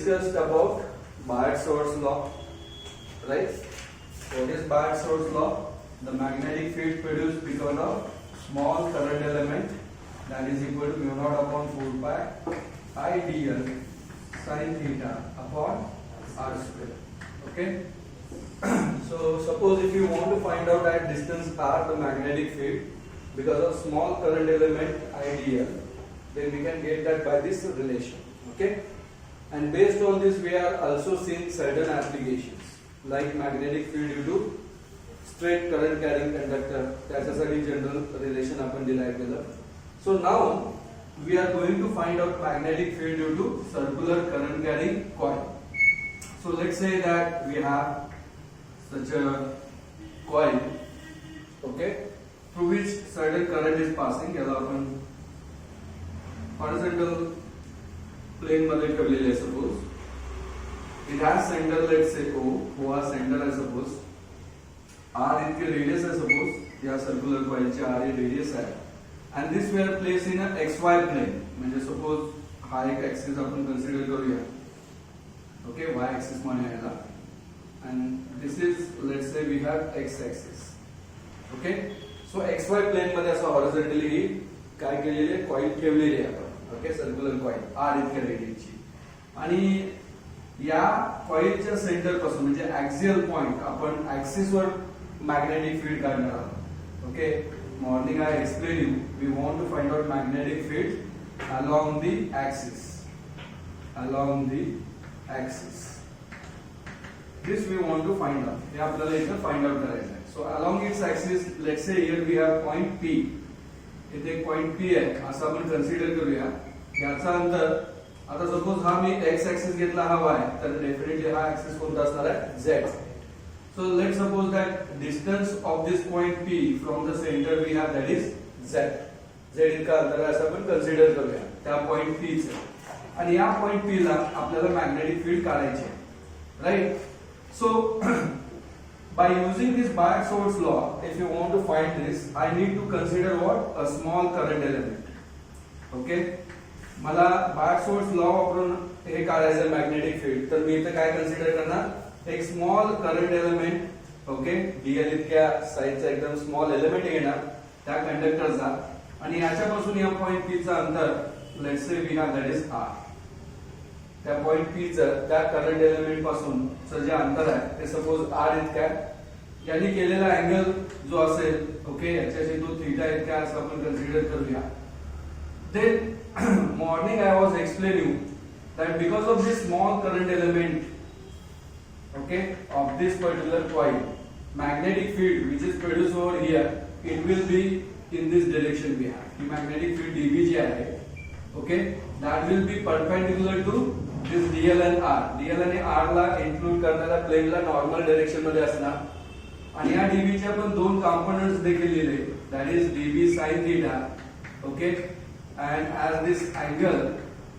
discussed about Biot-Savart's law, right? What is Biot-Savart's law? The magnetic field produced because of small current element, that is equal to mu naught upon 4 pi I dl sin theta upon r square. Okay. So suppose if you want to find out at distance r the magnetic field because of small current element I dl, then we can get that by this relation. Okay. And based on this we are also seeing certain applications like magnetic field due to straight current carrying conductor. त्याच्यासाठी general relation आपण derive केलं. So now we are going to find out magnetic field due to circular current carrying coil. So let's say that we have such a coil, okay, through which certain current is passing. याला आपण horizontal plane मध्ये ठेवलेले आहे. Suppose it has center, let's say O हा center आहे suppose. R इतके radius आहे suppose. या circular coil चे R हे radius आहे. And this we are placed in a XY plane. म्हणजे suppose हा एक axis आपण consider करूया. Okay, Y axis माने याला. And this is, let's say we have X axis. Okay, so XY plane मध्ये असं horizontally ही काय केलेली आहे coil ठेवलेली आहे आपण. Okay, circular coil R इतके radius ची. आणि या coilच्या center पासून म्हणजे axial point आपण axis वर magnetic field काढणार आहोत. Okay, morning I explained you we want to find out magnetic field along the axis. This we want to find out. हे आपल्याला इथे find out करायचं आहे. So along its axis, let's say here we have point P. इथे एक point P आहे असं आपण consider करूया. याचा अंतर आता suppose हा मी x axis घेतला हा y, तर definitely हा axis कोणता असणार आहे z. So let's suppose that distance of this point P from the center we have, that is z. z इतका अंतर आहे असं आपण consider करूया त्या point P चे. आणि या point P ला आपल्याला magnetic field काढायचे आहे. Right? So by using this Biot-Savart's law, if you want to find this, I need to consider what? A small current element. Okay? मला Biot-Savart's law वापरून हे काढायचं magnetic field, तर मी इथे काय consider करणार? एक small current element, okay, Diehl इतक्या साइजचा एकदम स्मॉल एलिमेंट घेणार त्या कंडक्टरचा आणि याच्यापासून या पॉइंट पी चा अंतर let's say we have that is R. त्या पॉइंट पी चं त्या करंट एलिमेंट पासून जे अंतर आहे ते सपोज आर इतका आहे. यांनी केलेला अँगल जो असेल, ओके, याच्याशी तो थीटा इतका असं आपण कन्सिडर करूया. Then morning I was explain you that because of this small current element, okay, of this particular coil, magnetic field which is produced over here, it will be in this direction we have. The magnetic field dB जी आहे, okay, that will be perpendicular to this dl and r. dl आणि r ला include करणाऱ्या plane ला normal direction मध्ये असणार. आणि या dB चे आपण दोन components देखील लिहिले, that is dB sin theta, okay, and as this angle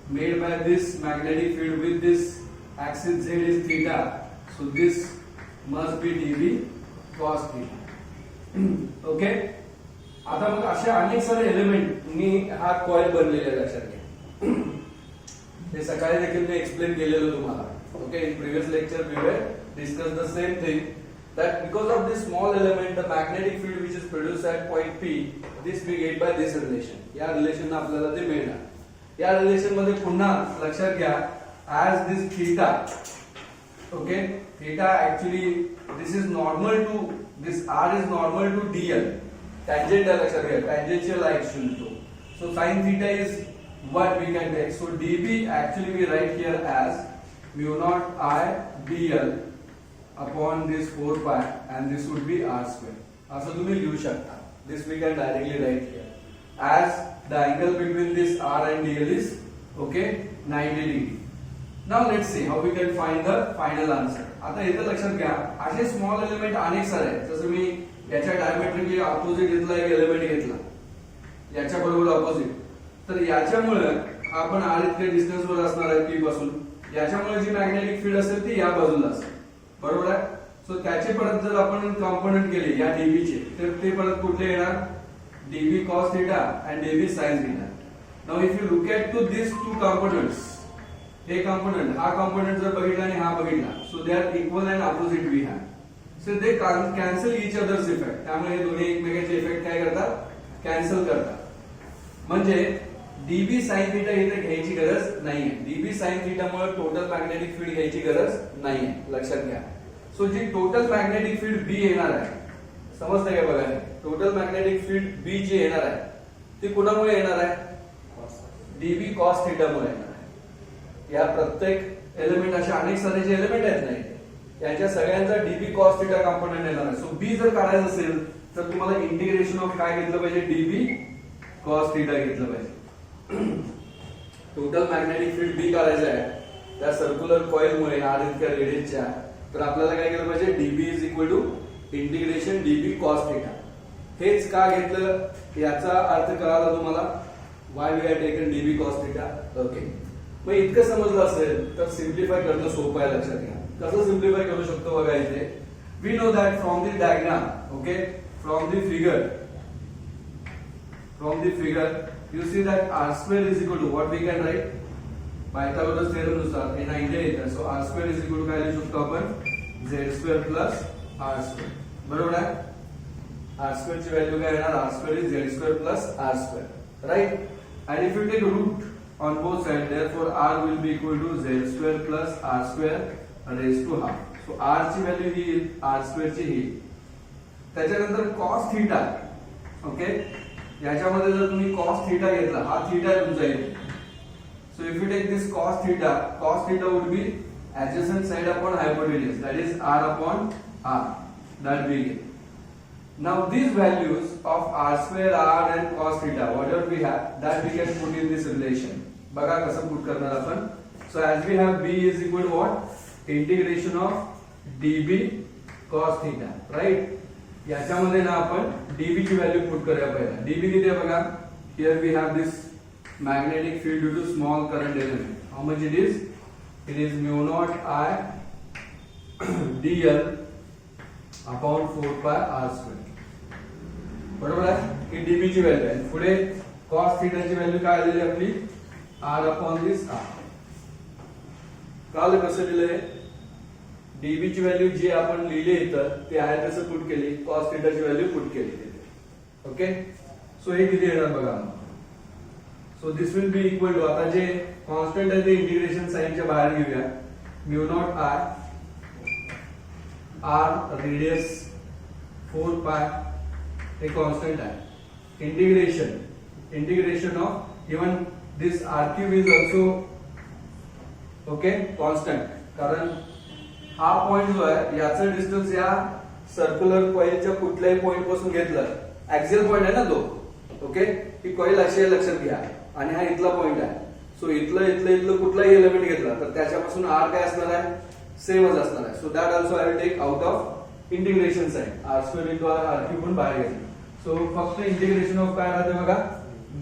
made by this magnetic field with this axis z is theta, so this must be dB cos theta. Okay, आता मग असे अनेक सारे एलिमेंट मी हा coil बनलेला आहे लक्षात घ्या. हे सकाळी देखील मी एक्सप्लेन केलेलं तुम्हाला. Okay, in previous lecture we were discuss the same thing that because of this small element the magnetic field which is produced at point P, this we get by this relation. या relation आपल्याला ते मिळणार. या relation मध्ये पुन्हा लक्षात घ्या as this theta, okay, theta actually this is normal to this r is normal to dl, tangent आहे लक्षात घ्या, tangential आहे actually तो. So sin theta is what we can take. So dB actually we write here as mu naught I dl upon this 4 pi and this would be r square. असं तुम्ही लिहू शकता. This we can directly write here as the angle between this r and dl is, okay, 90 degree. Now let's see how we can find the final answer. आता इथे लक्षात घ्या असे small element अनेक सारे आहेत. जसं मी याच्या डायमेट्रिकली ऑपोजिट घेतला एक एलिमेंट घेतला याच्या बरोबर ऑपोजिट, तर याच्यामुळे आपण r इतके डिस्टन्स वर असणार आहे p पासून. याच्यामुळे जी मॅग्नेटिक फील्ड असेल ती या बाजूला असेल, बरोबर आहे. सो त्याचे परत जर आपण कॉम्पोनंट केले या dB चे, तर ते परत कुठले येणार? dB cos theta and dB sin theta. Now if you look at to these two components, हे कंपोनंट, हा कंपोनंट जर बघितला आणि हा बघितला, so they are equal and opposite we have, so they cancel each other's effect. त्यामुळे हे दोन्ही एकमेकांचे इफेक्ट काय करतात, कॅन्सल करतात. म्हणजे डीबी साइन थीटा इथे घ्यायची गरज नाहीये. डीबी साइन थीटा मुळे टोटल मॅग्नेटिक फील्ड घ्यायची गरज नाहीये, लक्षात घ्या. सो जी टोटल मॅग्नेटिक फील्ड बी येणार आहे, समजतं का बघा, टोटल मॅग्नेटिक फील्ड बी जी येणार आहे ती कुणामुळे येणार आहे, डीबी कॉस थीटा मुळे येणार आहे. या प्रत्येक एलिमेंट अशा अनेक सारे जे एलिमेंट आहेत नाही यांच्या सगळ्यांचा डीबी कॉस थीटा कंपोनेंट येणार आहे. सो बी जर काढायचं असेल तर तुम्हाला इंटिग्रेशन ऑफ काय घेतलं पाहिजे, डीबी कॉस थीटा घेतलं पाहिजे. टोटल मॅग्नेटिक फील्ड बी काढायचं आहे त्या सर्क्युलर कॉइल मुळे आर इतक्या रेडियसच्या, तर आपल्याला काय केलं पाहिजे, dB is equal to integration dB cos theta. हेच का घेतलं याचा अर्थ कळाला तुम्हाला, why we are taken dB cos theta. Okay, मग इतकं समजलं असेल तर सिम्प्लिफाय करणं सोपं आहे, लक्षात घ्या. कसं सिम्प्लिफाय करू शकतो बघा. इथे we know that from the diagram, okay, from the figure you see that r square is equal to what we can write, Pythagoras theorem नुसार हे 90 येतं. So r square is equal to काय लिहू शकतो आपण, z square plus r square. बरोबर आहे. r square ची व्हॅल्यू काय येणार, r square is z square plus r square, right? And if you take root on both sides, therefore r will be equal to z square plus r square raised to half. So r ची value ही येईल, r square ची ही. त्याच्यानंतर cos theta, okay, याच्यामध्ये जर तुम्ही cos theta घेतला, हा theta तुमचा येईल. So if you take this cos theta would be adjacent side upon hypotenuse, that is r upon r, that we get. Now these values of r square, r and cos theta, whatever we have, that we can put in this relation. बघा कसं put करणार आपण. So as we have b is equal to what, integration of db cos theta, right? याच्यामध्ये ना आपण dB ची value put करूया पहिला. dB किती आहे बघा, here we have this magnetic field due to small current element. How much it is mu naught I dl upon 4 pi r square. बरोबर आहे, ही dB ची व्हॅल्यू आहे. पुढे cos थीटा ची व्हॅल्यू काय आलेली आपली, r अपॉन दिस r. काल कसं दिलंय, डीबी ची व्हॅल्यू जी आपण लिहिली इथं ते आहे तसं पुट केली, कॉस थीटा ची व्हॅल्यू पुट केली तिथे. ओके, सो हे किती येणार बघा. So this will be equal to, आता जे कॉन्स्टंट आहे ते इंटिग्रेशन साइनच्या बाहेर घेऊया, mu naught I r radius 4 pi हे कॉन्स्टंट आहे. Integration of even this r cube is also okay constant, कारण हा पॉइंट जो आहे याचं डिस्टन्स या सर्क्युलर कॉइलच्या कुठल्याही पॉइंट पासून घेतलं, ऍक्सियल पॉइंट आहे ना तो. ओके, ही कॉइल अशी आहे, लक्षात घ्या, आणि हा इथला पॉइंट आहे. सो इथलं कुठलाही एलिमेंट घेतला तर त्याच्यापासून r काय असणार आहे, सेमच असणार आहे. So that also I will take out of integration sign, r square into r cube पण बाहेर घेतलं. सो फक्त इंटिग्रेशन ऑफ काय राहते बघा,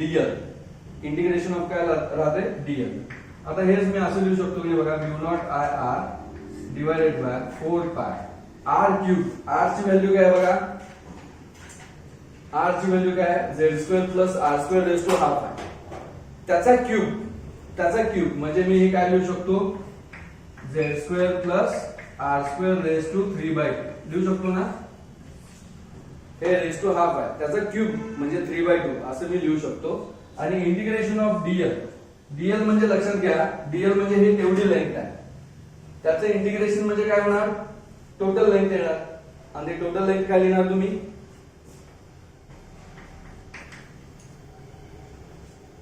dl. इंटिग्रेशन ऑफ काय राहते, dl. आता हेच मी असं लिहू शकतो की बघा, mu naught I r divided by 4 pi r cube. r ची व्हॅल्यू काय बघा, r ची व्हॅल्यू काय आहे, z square plus r square raise to half आहे. त्याचा क्यूब म्हणजे मी हे काय लिहू शकतो, z square plus r square raise to 3/2 लिहू शकतो ना. हे रेज टू हाफ आहे, त्याचा क्यूब म्हणजे 3/2 असं मी लिहू शकतो. आणि इंटिग्रेशन ऑफ dl म्हणजे लक्षात घ्या, dl म्हणजे हे तेवढी लेंथ आहे, त्याचं इंटिग्रेशन म्हणजे काय होणार, टोटल लेंथ येणार. आणि टोटल लेंथ काय लिहिणार तुम्ही,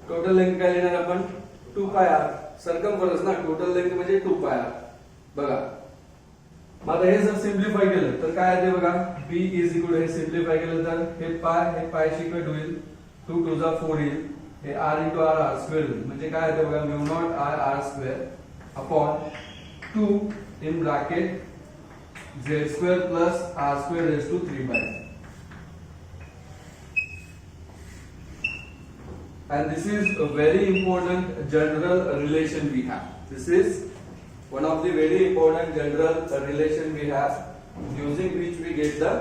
टोटल लेंथ काय लिहिणार आपण, 2 पाय r. सर्कमफरन्स ना, टोटल लेंथ म्हणजे 2 पाय r. बघा, आता हे जर सिम्प्लिफाय केलं तर काय येते बघा, b इज इक्वल, हे सिम्प्लिफाय केलं तर हे पाय शिकवेट होईल, 2 टू जा 4 येईल, हे r इंटू r स्क्वेअर होईल. म्हणजे काय येते बघा, mu naught I r square upon 2 in bracket z square plus r square raised to 3/2. And this is a very important general relation we have. This is one of the very important general relation we have, using which we get the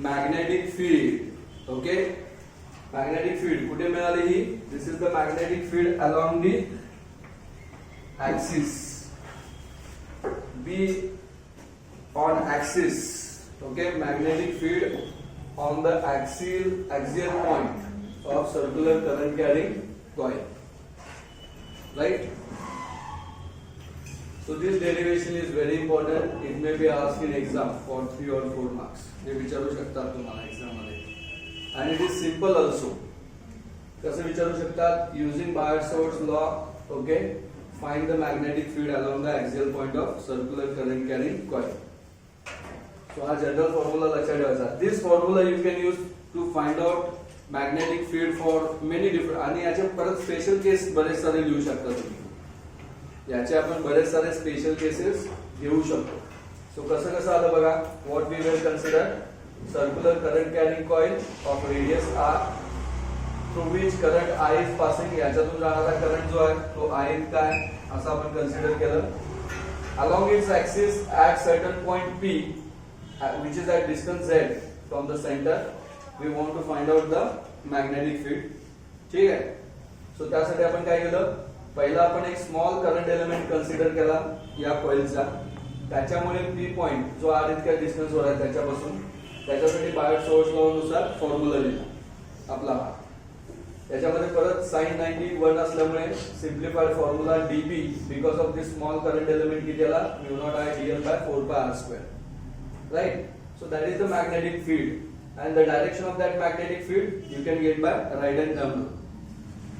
magnetic field. Okay, magnetic field कुठे मिळाली ही, this is the magnetic field along the axis, be on axis, okay, magnetic field on the axial point of circular current carrying coil, right? So this derivation is very important. It may be asked in exam for 3 or 4 marks. हे विचारू शकतात तुम्हाला exam मध्ये. And it is simple also. कसं विचारू शकतात? Using Biot-Savart's law, okay, find the magnetic field along the axial point of circular current carrying coil. So हा general formula लक्षात ठेवायचा. This formula you can use to find out magnetic field for many different, आणि याचे परत special केस बरेच सारे लिहू शकता तुम्ही. याचे आपण बरेच सारे स्पेशल केसेस घेऊ शकतो. सो कसं आलं बघा. What we will consider circular current carrying coil of radius R through which current I is passing. याच्यातून जाणारा करंट जो आहे तो आय काय असं आपण कन्सिडर केलं. Along its axis at certain point P which is at distance Z from the centre we want to find out the magnetic field. ठीक आहे. सो त्यासाठी आपण काय केलं. पहिला आपण एक स्मॉल करंट एलिमेंट कन्सिडर केला या कॉइलचा. त्याच्यामुळे पी पॉइंट जो आर इतक्या डिस्टन्सवर आहे त्याच्यापासून, त्याच्यासाठी बायोट-सवर्ट्स लॉ नुसार फॉर्म्युला लिहिला आपला हा. त्याच्यामध्ये परत साइन 91 असल्यामुळे simplified formula dB because of this small current element किती आला mu naught I dl by 4 pi R square, right. So that is the magnetic field and the direction of that magnetic field you can get by right hand thumb.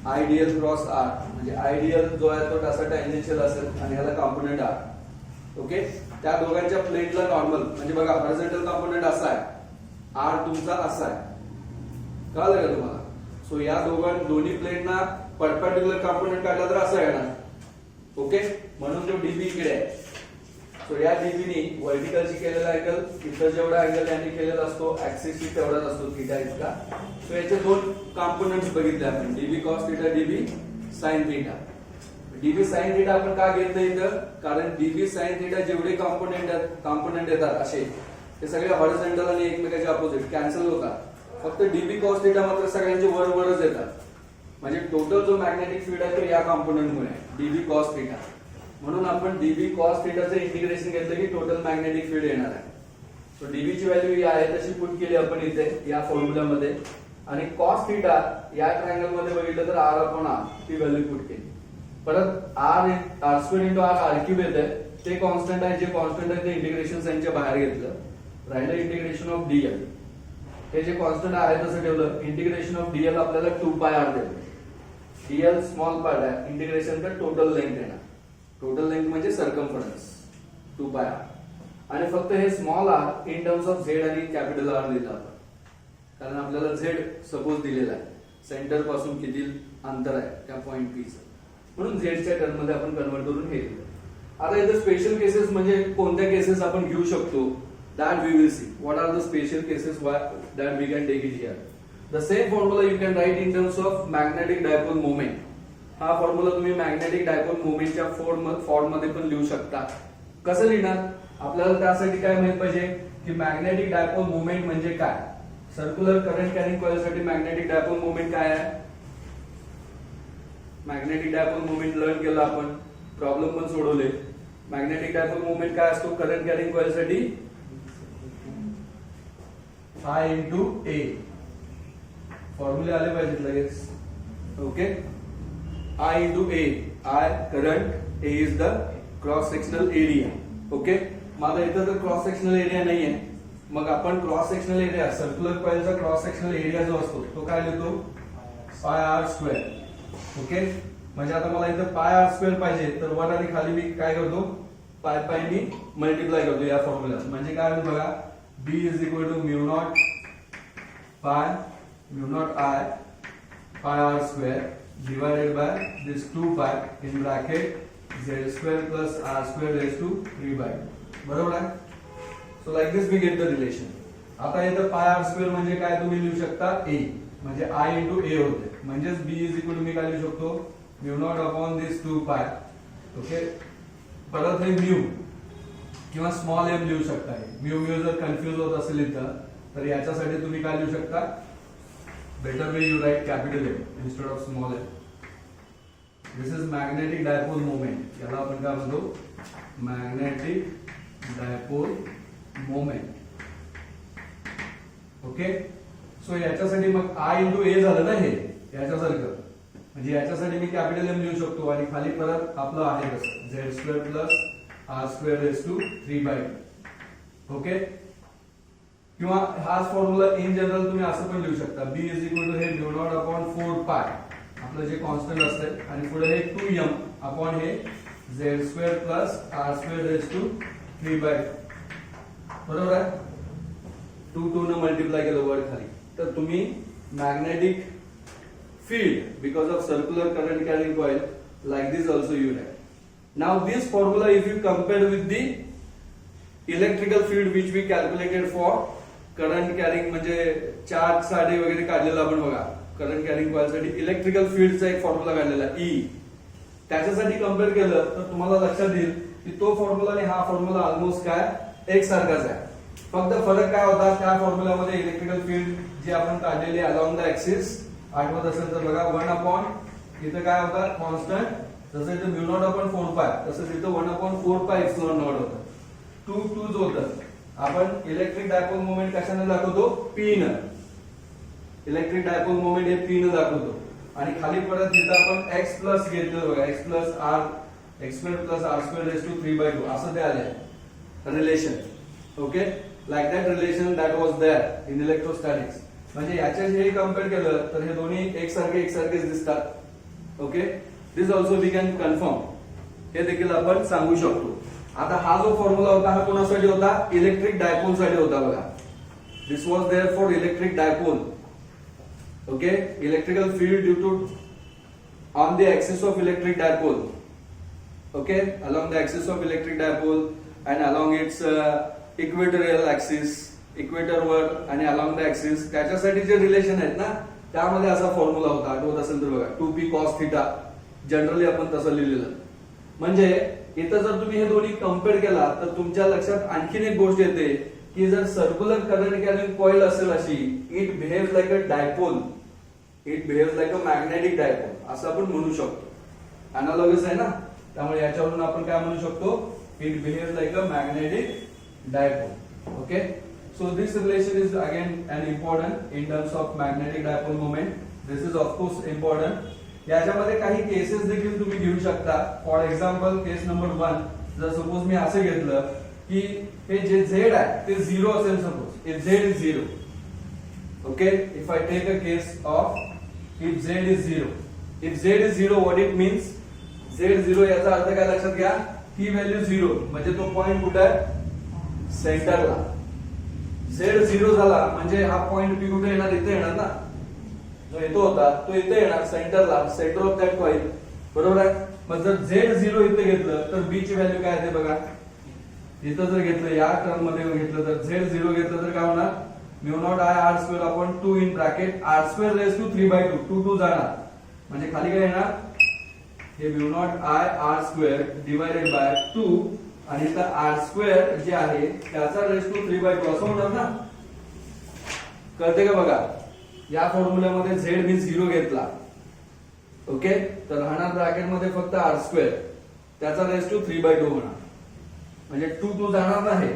I dl cross R म्हणजे I dl जो आहे तो त्याचा tangential असेल आणि ह्याला component R. Okay. त्या दोघांच्या प्लेटला नॉर्मल म्हणजे बघा हॉरिझॉन्टल कॉम्पोनंट असा आहे, आर तुमचा असा आहे. कळलं का तुम्हाला. सो या दोन्ही प्लेटना परपेंडिक्युलर कॉम्पोनंट काढला तर असा येणार. ओके. म्हणून जो डीबी इकडे आहे. सो या डीबीनी व्हर्टिकलची केलेला अँगल इथं जेवढा अँगल यांनी केलेला असतो ऍक्सिसशी तेवढाच असतो थीटा इतका. सो याचे दोन कॉम्पोनंट्स बघितले आपण dB cos theta dB sine theta. DB sine theta आपण का घेतलं इथं कारण डीबी साइन थीटा जेवढे कॉम्पोनंट येतात असे ते सगळे हॉरिझॉन्टल आणि एकमेकांच्या अपोजिट कॅन्सल होतात. फक्त डीबी कॉस थीटा मात्र सगळ्यांचे वरच येतात. म्हणजे टोटल जो मॅग्नेटिक फील्ड आहे तो या कॉम्पोनंटमुळे डीबी कॉस थीटा. म्हणून आपण डीबी कॉस थीटाचं इंटिग्रेशन घेतलं की टोटल मॅग्नेटिक फील्ड येणार आहे. सो डीबी ची व्हॅल्यू आहे तशी पुट केली आपण इथे या फॉर्म्युलामध्ये. आणि कॉस थीटा या ट्रायंगल मध्ये बघितलं तर आर अपॉन आर ती व्हॅल्यू पुट केली. परत R square into R R cube येत आहे. ते कॉन्स्टंट आहे, जे कॉन्स्टंट आहे ते इंटिग्रेशन साइनच्या बाहेर घेतलं. राहिलं इंटिग्रेशन ऑफ डीएल. हे जे कॉन्स्टंट आहे तसं ठेवलं. इंटिग्रेशन ऑफ डीएल आपल्याला 2 पाय आर देतं. डीएल स्मॉल पार्ट आहे. इंटिग्रेशन तर टोटल लेंथ येणार. टोटल लेंथ म्हणजे सर्कम्फरन्स 2 पाय आर. आणि फक्त हे small are in terms of Z आणि कॅपिटल आर लिहिलं आपण कारण आपल्याला झेड सपोज दिलेला आहे. सेंटर पासून किती अंतर आहे त्या पॉइंट पी चं, म्हणून झेडच्या टर्म मध्ये आपण कन्वर्ट करून हे लिहिलं. आता इथे स्पेशल केसेस म्हणजे कोणत्या केसेस आपण घेऊ शकतो that we will see. What are the special cases that we can take it here? The same formula you can write in terms of magnetic dipole moment. हा फॉर्म्युला तुम्ही magnetic dipole मोमेंटच्या form मध्ये पण लिहू शकता. कसं लिहिणार. आपल्याला त्यासाठी काय माहित पाहिजे की मॅग्नेटिक डायपोल मोमेंट म्हणजे काय. सर्क्युलर करंट कॅरिंग कॉइल साठी मॅग्नेटिक डायपोल मोमेंट काय आहे. मॅग्नेटिक डायपोल मोमेंट लर्न केलं आपण, प्रॉब्लेम पण सोडवले. मॅग्नेटिक डायपोल मोमेंट काय असतो करंट कॅरिंग कॉइल साठी I into A. फॉर्म्युले आले पाहिजेत लगेच. Okay. I into A. I current, A is the cross sectional area. Okay. माझा इथं तर क्रॉस सेक्शनल एरिया नाहीये. मग आपण cross sectional area circular कॉइलचा cross sectional area जो असतो तो काय लिहितो पाय आर स्क्वेअर. ओके. म्हणजे आता मला इथं पाय आर स्क्वेअर पाहिजे तर वर आणि खाली मी काय करतो पाय मी मल्टिप्लाय करतो या फॉर्म्युल्यात. म्हणजे काय होईल बघा B is equal to mu naught I pi r square divided by this 2 pi in bracket z square plus r square raised to 3 by. बरोबर आहे. So like this we get the relation. आता इथं pi r square म्हणजे काय तुम्ही लिहू शकता A म्हणजे I into A होते. म्हणजेच B is equal to मी काय लिहू शकतो mu naught upon this 2 pi. Okay. परत हे mu किंवा स्मॉल एम लिहू शकता. म्यू जर कन्फ्युज होत असेल इथं तर याच्यासाठी तुम्ही काय लिहू शकता better way you write capital M instead of small M. This is magnetic dipole moment, याला आपण काय म्हणतो, magnetic dipole moment. Okay, so याच्यासाठी मग I इंटू ए झालं ना हे याच्यासारखं, म्हणजे याच्यासाठी मी कॅपिटल एम लिहू शकतो आणि खाली परत आपलं आहे कसं Z square plus R square raise to 3/2. Okay, किंवा हाच फॉर्म्युला इन जनरल तुम्ही असं पण लिहू शकता, बी इज इक्वल टू हे म्यू नॉट अपॉन 4 आपलं जे कॉन्स्टंट असते आणि पुढे हे 2m अपॉन हे Z square plus R square raise to 3/2. बरोबर आहे, 2 न मल्टिप्लाय केलं वर खाली, तर तुम्ही magnetic field because of circular current carrying coil like this also you write. Now this formula if you compare with the electrical field which we calculated for current carrying म्हणजे charge साठी वगैरे काढलेला आपण बघा, करंट कॅरिंग कॉइल साठी electrical फील्डचा एक formula काढलेला E, त्याच्यासाठी कंपेअर केलं तर तुम्हाला लक्षात येईल की तो फॉर्म्युला आणि हा फॉर्म्युला ऑलमोस्ट काय एक सारखाच आहे. फक्त फरक काय होता, त्या फॉर्म्युलामध्ये इलेक्ट्रिकल फील्ड जी आपण काढलेली अलॉंग द ऍक्सिस आठवत असेल तर बघा 1 अपॉन इथं काय होता कॉन्स्टंट, जसं इथं म्यू नॉट अपॉन 4 तसंच इथं 1 अपॉन 4 एप्सिलॉन नॉट होतं, 2 होतं. आपण इलेक्ट्रिक डायपोल मोमेंट कशाने दाखवतो, पी न, इलेक्ट्रिक डायपोल मोमेंट हे पी न दाखवतो. आणि खाली परत जिथं आपण एक्स प्लस घेतलं बघा, X plus R X square plus R square raise to 3/2 असं ते आले relation. Okay, like that relation that was there in electrostatics. म्हणजे याच्याशी हे कम्पेअर केलं तर हे दोन्ही एकसारखेच दिसतात. Okay, this also we can confirm, हे देखील आपण सांगू शकतो. आता हा जो फॉर्म्युला होता हा कोणासाठी होता, इलेक्ट्रिक डायपोल साठी होता बघा. This was there for electric dipole. Okay, electrical field due to on the axis of electric dipole. Okay, along the axis of electric dipole and along its equatorial axis, इक्वेटरवर आणि along the axis, त्याच्यासाठी जे relation आहेत ना त्यामध्ये असा formula होता, आठवत असेल तर बघा 2p cos θ, जनरली आपण तसं लिहिलेलं. म्हणजे इथं जर तुम्ही हे दोन्ही कम्पेअर केला तर तुमच्या लक्षात आणखीन एक गोष्ट येते की जर सर्क्युलर करंट कॅरिंग कॉइल असेल अशी, it behaves like a dipole, it behaves like a magnetic dipole असं आपण म्हणू शकतो. अनालॉगस आहे ना, त्यामुळे याच्यावरून आपण काय म्हणू शकतो, it behaves like a magnetic dipole. Okay, so this relation is again an important in terms of magnetic dipole moment. This is of course important. याच्यामध्ये काही केसेस देखील तुम्ही घेऊ शकता. फॉर एक्झाम्पल केस नंबर 1, जर सपोज मी असं घेतलं की हे जे Z आहे ते 0 असेल, suppose if Z is 0. Okay, if I take a case of if Z is 0, if Z is 0 what it means, Z 0 याचा अर्थ काय लक्षात घ्या, ही व्हॅल्यू 0 म्हणजे तो पॉइंट कुठे आहे, सेंटरला. Z 0 झाला म्हणजे हा पॉइंट P कुठे येणार, इथे येणार ना, जो येतो होता तो इथे येणार सेंटरला, सेंटर ऑफ दॅट कॉइल. बरोबर आहे. मग जर Z 0 इथे घेतलं तर B ची व्हॅल्यू काय आहे ते बघा, इथं जर घेतलं या टर्म मध्ये घेतलं तर Z 0 घेतलं तर काय होणार, mu naught I R square upon 2 in bracket R square raise to 3/2, 2 जाणार म्हणजे खाली काय येणार, हे mu naught I R square divided by 2 आणि इथं R स्क्वेअर जे आहे त्याचा रेस टू 3/2 असं होणार ना. कळते का बघा, या फॉर्म्युल्यामध्ये Z मी 0 घेतला. ओके, तर राहणार ब्रॅकेट मध्ये फक्त R स्क्वेअर, त्याचा रेस टू 3/2 होणार म्हणजे 2 जाणार नाही,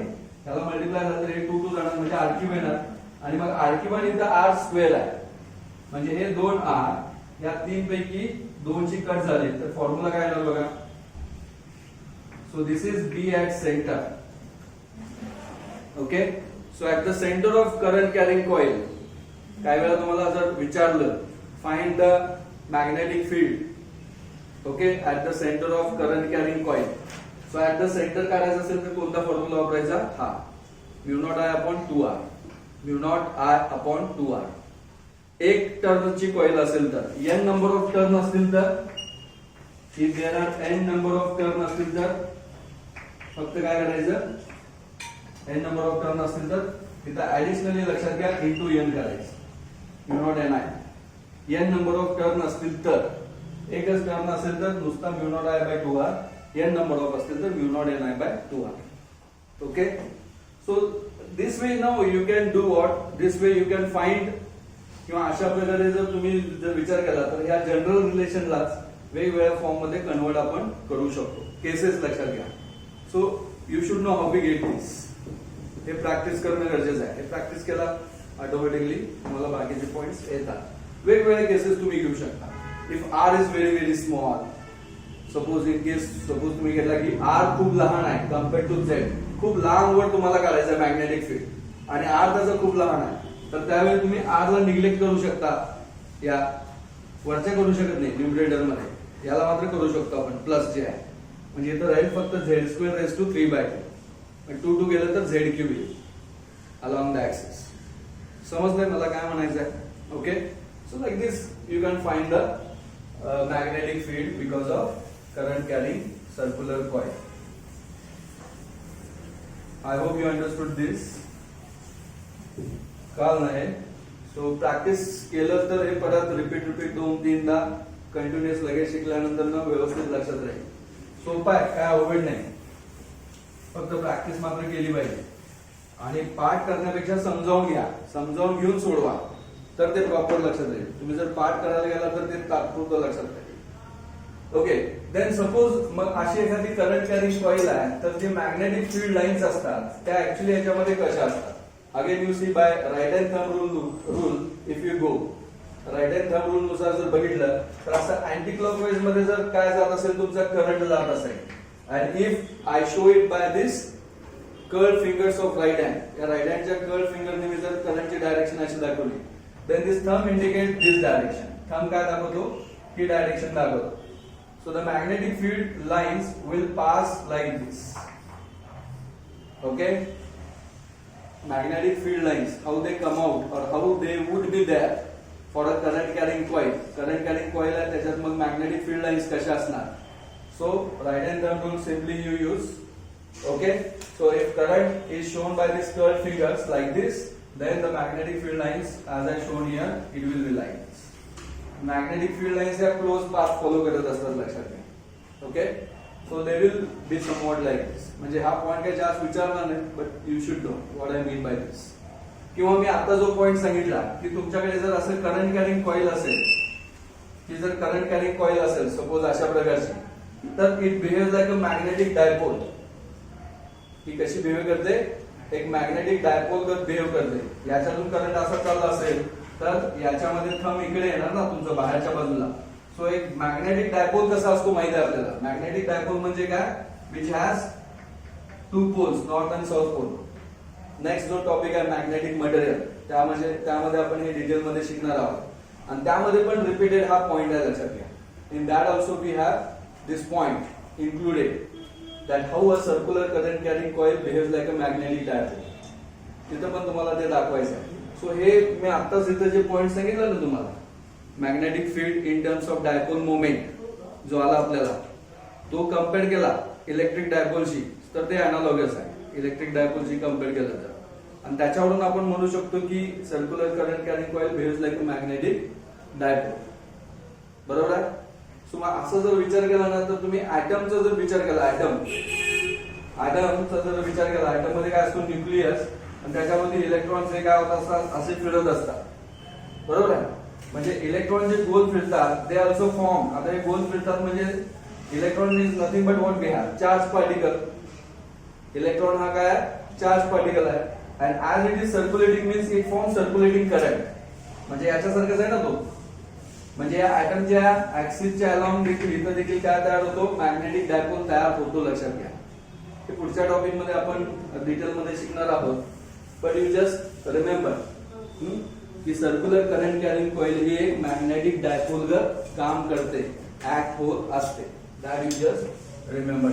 त्याला मल्टिप्लाय झालं तर हे 2 जाणार म्हणजे R क्यूब येणार आणि मग R क्यूब आणि इथं R स्क्वेअर आहे म्हणजे हे 2R या 3 पैकी 2 ची कट झाली तर फॉर्म्युला काय येणार बघा. So this is B at center. Okay, so at the center of current carrying coil, काही वेळा तुम्हाला जर विचारलं find the magnetic field, okay, at the center of current carrying coil, so at the center काढायचं असेल तर कोणता formula वापरायचा, हा mu naught I upon 2R, mu naught I upon 2R. एक टर्नची कॉइल असेल तर, n नंबर ऑफ टर्न असतील तर, if there are n number of turn असतील तर फक्त काय करायचं, n नंबर ऑफ टर्न असतील तर तिथं ऍडिशनली लक्षात घ्या इंटू n करायचं, mu naught ni. n number of turn असतील तर, एकच टर्न असेल तर नुसता mu naught I by 2R, n number of असतील तर mu naught ni by 2R. Okay, so this way now you can do what, this way you can find, किंवा अशा प्रकारे जर तुम्ही जर विचार केला तर या जनरल रिलेशनलाच वेगवेगळ्या फॉर्म मध्ये कन्वर्ट आपण करू शकतो. केसेस लक्षात घ्या. So you should know how we get this. हे प्रॅक्टिस करणं गरजेचं आहे. हे प्रॅक्टिस केला ऑटोमॅटिकली तुम्हाला बाकीचे पॉइंट्स येतात. वेगवेगळे केसेस तुम्ही घेऊ शकता. If R is very very small, suppose तुम्ही घेतला की आर खूप लहान आहे कम्पेअर्ड टू झेड, खूप लांब वर तुम्हाला काढायचं आहे मॅग्नेटिक फील्ड आणि आर त्याचा खूप लहान आहे, तर त्यावेळी तुम्ही आर ला निग्लेक्ट करू शकता. या वरच्या करू शकत नाही न्यूमरेटर मध्ये, याला मात्र करू शकतो आपण प्लस जे आहे. म्हणजे इथं राहील फक्त झेड स्क्वेअर रेस टू 3/2. 2 गेलं तर झेड क्यूब येईल अलॉंग द ऍक्सिस. समजलंय मला काय म्हणायचं आहे? Okay. So like this you can find the magnetic field because of current carrying circular coil. I hope you understood this. काल नाही. सो प्रॅक्टिस केलं तर हे परत रिपीट 2-3दा कंटिन्युअस लगेच शिकल्यानंतर ना व्यवस्थित लक्षात राहील. सोपं आहे, काय अवघड नाही. फक्त प्रॅक्टिस मात्र केली पाहिजे आणि पाठ करण्यापेक्षा समजावून घ्या, समजावून घेऊन सोडवा तर ते प्रॉपर लक्षात राहील. तुम्ही जर पाठ करायला गेला तर ते तात्पुरतं लक्षात राहील. ओके. देन सपोज मग अशी एखादी करंट कॅरिंग कॉईल आहे, तर जे मॅग्नेटिक फील्ड लाईन्स असतात त्या ऍक्च्युली याच्यामध्ये कशा असतात? Again you see by right hand thumb rule if you go, right hand thumb rule नुसार जर बघितलं तर असं अँटी क्लॉकवाईज मध्ये जर काय जात असेल, तुमचा करंट जात असेल. And if I show it by this curl fingers of right hand, या राईट हँडच्या कर्ल फिंगरने मी जर करंटची डायरेक्शन अशी दाखवली, then this thumb indicates this direction. Thumb काय दाखवतो? ही डायरेक्शन दाखवतो. So the magnetic field lines will pass like this. Okay? Magnetic field lines, how they come out or how they would be there for a current carrying coil. Current carrying coil आहे, त्याच्यात मग magnetic field lines कशा असणार? So right hand thumb rule simply you use. Okay? So if current is shown by these curved fingers like this, then the magnetic field lines as I shown here, it will be like this. Magnetic field lines या close path follow करत असतात लक्षात घ्या. Okay? So they will be somewhat like this. म्हणजे हा point काय जास्त विचारणार नाही, but you should know what I mean by this. किंवा मी आता जो पॉइंट सांगितला की तुमच्याकडे जर असं करंट कॅरिंग कॉईल असेल, की जर करंट कॅरिंग कॉईल असेल सपोज अशा प्रकारची, तर it behaves like a magnetic dipole. ही कशी बिहेव करते? एक मॅग्नेटिक डायपोल बिहेव करते. याच्यातून करंट असा चालला असेल तर याच्यामध्ये थंब इकडे येणार ना तुमच्या बाहेरच्या बाजूला. सो एक मॅग्नेटिक डायपोल कसा असतो माहिती आहे आपल्याला. मॅग्नेटिक डायपोल म्हणजे काय? Which has 2 poles, north and south pole. Next जो टॉपिक आहे मॅग्नेटिक मटेरियल, त्यामध्ये आपण हे डिटेल मध्ये शिकणार आहोत. आणि त्यामध्ये पण रिपीटेड हा पॉइंट आहे लक्षात घ्या. In that also we have this point included, that how a circular current carrying coil behaves like a magnetic dipole. तिथं पण तुम्हाला ते दाखवायचं आहे. सो हे मी आत्ताच इथं जे पॉइंट सांगितलं ना तुम्हाला, magnetic field in terms of dipole moment जो आला आपल्याला, तो कम्पेअर केला इलेक्ट्रिक डायपोलशी, तर ते अनालॉगस आहे इलेक्ट्रिक डायपोलशी कम्पेअर केलं तर. आणि त्याच्यावरून आपण म्हणू शकतो की circular current carrying coil behaves like a magnetic dipole. बरोबर आहे? सो असं जर विचार केला ना, तर तुम्ही ऍटमचा जर विचार केला, ऍटमचा जर विचार केला, ऍटम मध्ये काय असतो? न्यूक्लियस, आणि त्याच्यामध्ये इलेक्ट्रॉन्स हे काय होत असतात? असे फिरत असतात. बरोबर आहे? म्हणजे इलेक्ट्रॉन जे गोल फिरतात दे ऑल्सो फॉर्म. आता हे गोल फिरतात म्हणजे electron is nothing but what we have, charge particle. Electron हा काय? चार्ज पार्टिकल आहे. And as it is circulating means it form circulating current. म्हणजे याच्यासारखंच आहे ना तो. म्हणजे या ऍटमच्या ऍक्सिसच्या अलॉंग देखील इथं देखील काय तयार होतो? मॅग्नेटिक डायपोल तयार होतो. लक्षात घ्या. हे पुढच्या टॉपिक मध्ये आपण डिटेल मध्ये शिकणार आहोत. बट यू जस्ट रिमेंबर की सर्क्युलर करंट कॅरिंग कॉईल ही एक मॅग्नेटिक डायपोल ग काम करते, ऍक्ट होत असते. That you just remember.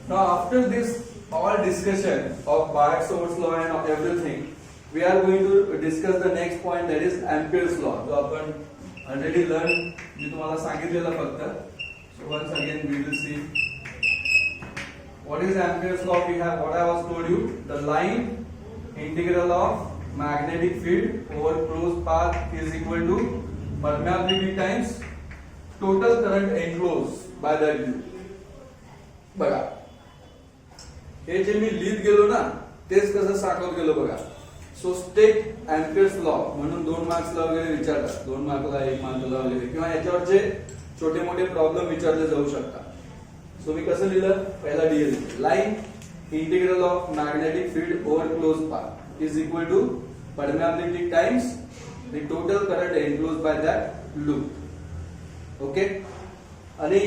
Now after this all discussion of Biot Savart's law and everything, we are going to discuss the next point, that is Ampere's law, जो आपण already learned, मी तुम्हाला सांगितलेलं फक्त. So once again we will see what is Ampere's law. We have what I was told you, the line integral of magnetic field over closed path is equal to permeability times total current enclosed by that loop. बघा, हे जे मी लिहित गेलो ना, तेच कसं साठवत गेलो बघा. So state अँपियर्स लॉ म्हणून 2 मार्क्सला वगैरे विचारतात, 2 मार्कला 1 मार्कला वगैरे, किंवा याच्यावरचे छोटे मोठे प्रॉब्लेम विचारले जाऊ शकतात. सो मी कसं लिहिलं, पहिला dl, line integral of magnetic field over close path is equal to permeability times the total current enclose by that loop. Okay, आणि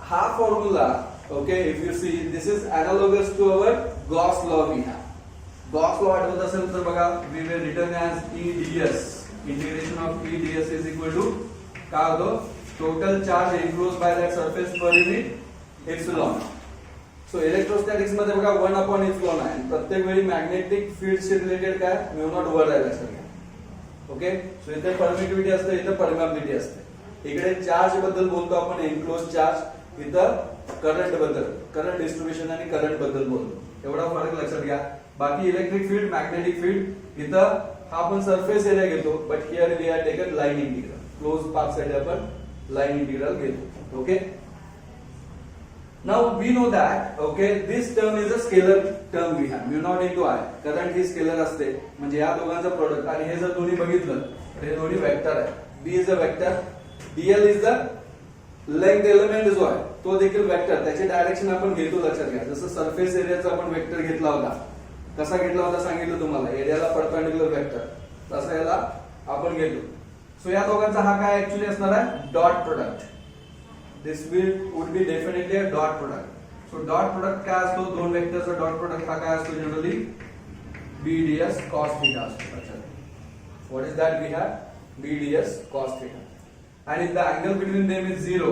हा formula, okay, if you see this is analogous to our Gauss law. We have Gauss law आठवत असेल तर बघा, we will return as EdS, integration of EdS is equal to काय होतो, total charge enclose by that surface per unit epsilon. So electrostatics मध्ये बघा 1/एप्सिलॉन आहे, प्रत्येक वेळी मॅग्नेटिक फील्डशी रिलेटेड काय म्यू नॉट वर आहे लक्षात. ओके, सो इथे परमिटिव्हिटी असते, इथे परमियाबिलिटी असते. इकडे चार्ज बद्दल बोलतो आपण, एनक्लोज चार्ज, इथं करंट बद्दल, करंट डिस्ट्रीब्युशन आणि करंट बद्दल बोलतो. एवढा फरक लक्षात घ्या. बाकी इलेक्ट्रिक फील्ड, मॅग्नेटिक फील्ड, इथं हा आपण सरफेस एरिया घेतो, but here we are taken line integral. Close path साठी आपण लाईन इंटिग्रल घेतो. Okay, now we know that, okay, this term is a scalar term. We have mu naught into I, current ही scalar असते, म्हणजे या दोघांचं product. आणि हे जर दोन्ही बघितलं तर हे दोन्ही वेक्टर आहे. B is a vector, DL is the length element जो आहे तो देखील वेक्टर, त्याची डायरेक्शन आपण घेतो लक्षात घ्या. जसं सरफेस एरियाचा आपण वेक्टर घेतला होता, कसा घेतला होता सांगितलं तुम्हाला, एरियाला परपेंडिक्युलर वेक्टर, तसा याला आपण घेतो. सो या दोघांचा हा काय ऍक्च्युअली असणार आहे, dot product. This would be definitely a dot product. So dot product काय असतो, दोन वेक्टरचा डॉट प्रोडक्ट हा काय असतो, जनरली बीडीएस कॉस थीटा असतो. What is that, we have BdS cos theta. And if the angle between them is 0,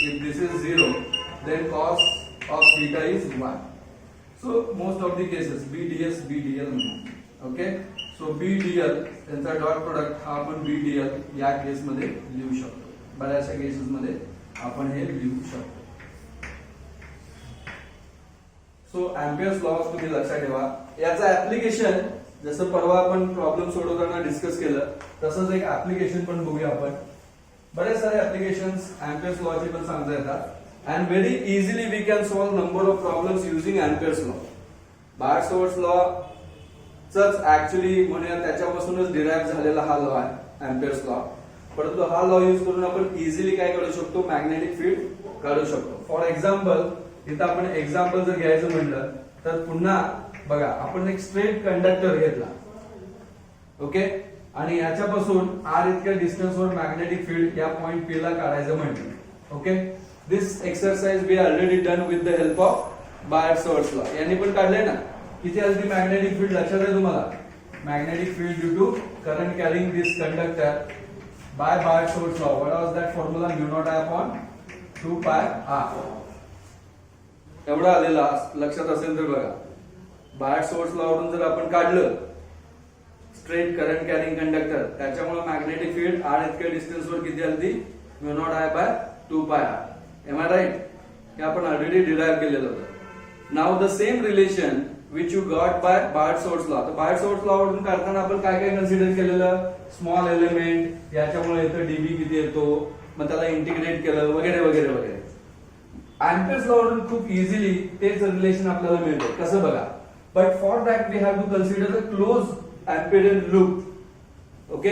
if this is 0, then cos of theta is 1. So most of the cases BDS, BDL म्हणून. Okay, so BDL त्यांचा dot product हा आपण BDL या केस मध्ये लिहू शकतो. बऱ्याचशा cases मध्ये आपण हे लिहू शकतो. सो एम्पियर्स लॉ तुम्ही लक्षात ठेवा. याचा ऍप्लिकेशन जसं परवा आपण प्रॉब्लेम सोडवताना डिस्कस केलं, तसंच एक ऍप्लिकेशन पण बघूया आपण. बरेच सारे ऍप्लिकेशन्स एम्पियर्स लॉ चे पण सांगता येतात. And very easily we can solve number of problems using Ampere's law. Biot Savart law चच ऍक्च्युअली म्हणूया त्याच्यापासूनच डिराइव्ह झालेला हा लॉ आहे एम्पियर्स लॉ. परंतु हा लॉ यूज करून आपण इझिली काय करू शकतो, मॅग्नेटिक फील्ड काढू शकतो. फॉर एक्झाम्पल, इथं आपण एक्झाम्पल जर घ्यायचं म्हणलं तर पुन्हा बघा, आपण एक स्ट्रेट कंडक्टर घेतला. ओके, आणि याच्यापासून आर इतक्या डिस्टन्सवर मॅग्नेटिक फील्ड या पॉइंट पी ला काढायचं म्हटलं. Okay, this exercise we already done with the help of Biot Savart law. यांनी पण काढले ना, किती आली मॅग्नेटिक फील्ड लक्षात आहे तुम्हाला. Magnetic field due to current carrying this conductor by BART-stores law. What was that formula, mu naught I upon 2 pi R. एवढा आलेला लक्षात असेल तर बघा. बार्ट-स्टोर्स लॉ वरून जर आपण काढलं स्ट्रेट करंट कॅरिंग कंडक्टर, त्याच्यामुळे मॅग्नेटिक फील्ड आर इतक्या डिस्टन्स वर किती आली, mu naught I bye 2 pi R. M I right, हे आपण ऑलरेडी डिराइव्ह केलेलं होतं. Now the same relation which you got by BART-stores law. तर बार्ट-स्टोर्स लॉ वरून काढताना आपण काय काय कन्सिडर केलेलं, स्मॉल एलिमेंट, याच्यामुळे इथं डीबी किती येतो, मग त्याला इंटिग्रेट केलं वगैरे वगैरे वगैरे. एम्पियर्स लॉ वरून खूप इझिली तेच रिलेशन आपल्याला मिळतं. कसं बघा, but for that we have to consider the close Amperean loop. Okay,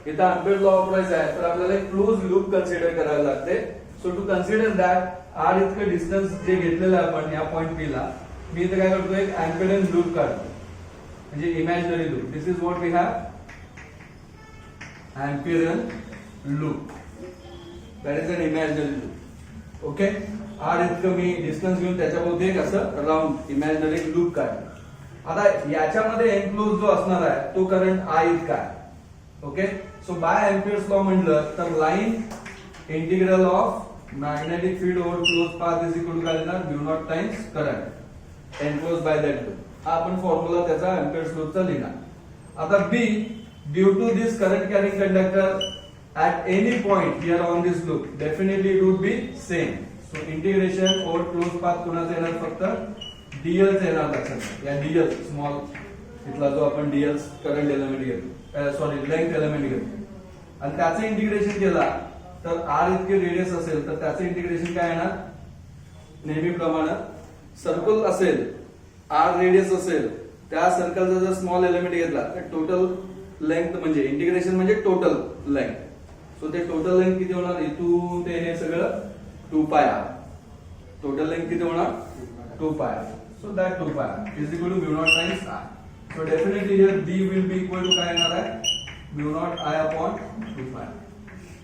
इथं एम्पियर लॉ वापरायचा आहे तर आपल्याला एक क्लोज लूप कन्सिडर करायला लागते. So to consider that R इतकं डिस्टन्स जे घेतलेलं आहे आपण या पॉइंट पी ला, मी इथं काय करतो, एक एम्पियरन लूप काढतो, म्हणजे imaginary loop. This is what we have, Amperean loop. That is an imaginary loop. Okay, R इतकं मी डिस्टन्स घेऊन त्याच्याभोवती एक असं राऊंड इमॅजिनरी लूप काढतो. आता याच्यामध्ये एनक्लोज जो असणार आहे तो करंट आय इतका आहे. Okay, so by Ampere's law म्हटलं तर line integral of magnetic field over close path is equal to काय देणार, mu naught times current enclose by that loop. हा आपण फॉर्म्युला त्याचा एम्पियर्स लूपचा लिहिणार. आता B, due to this current carrying conductor at any point here on this loop, definitely it would be same. So integration over closed path कुणाचा येणार, फक्त dl चा येणार लक्षात. या dl स्मॉल इथला जो आपण dl करंट एलिमेंट घेतो, सॉरी लेंथ एलिमेंट घेतो, आणि त्याचं इंटिग्रेशन केला तर r इतके रेडियस असेल तर त्याचं इंटिग्रेशन काय येणार, नेहमीप्रमाणे सर्कल असेल, r रेडियस असेल, त्या सर्कलचा जर स्मॉल एलिमेंट घेतला तर टोटल लेंथ म्हणजे इंटिग्रेशन म्हणजे टोटल लेंथ. सो ते टोटल लेंथ किती होणार इथून ते हे सगळं 2πr. टोटल लेंथ किती होणार 2πr. So that 2πr is equal to mu naught times I. So definitely here b will be equal to काय येणार आहे mu naught I upon 2πr.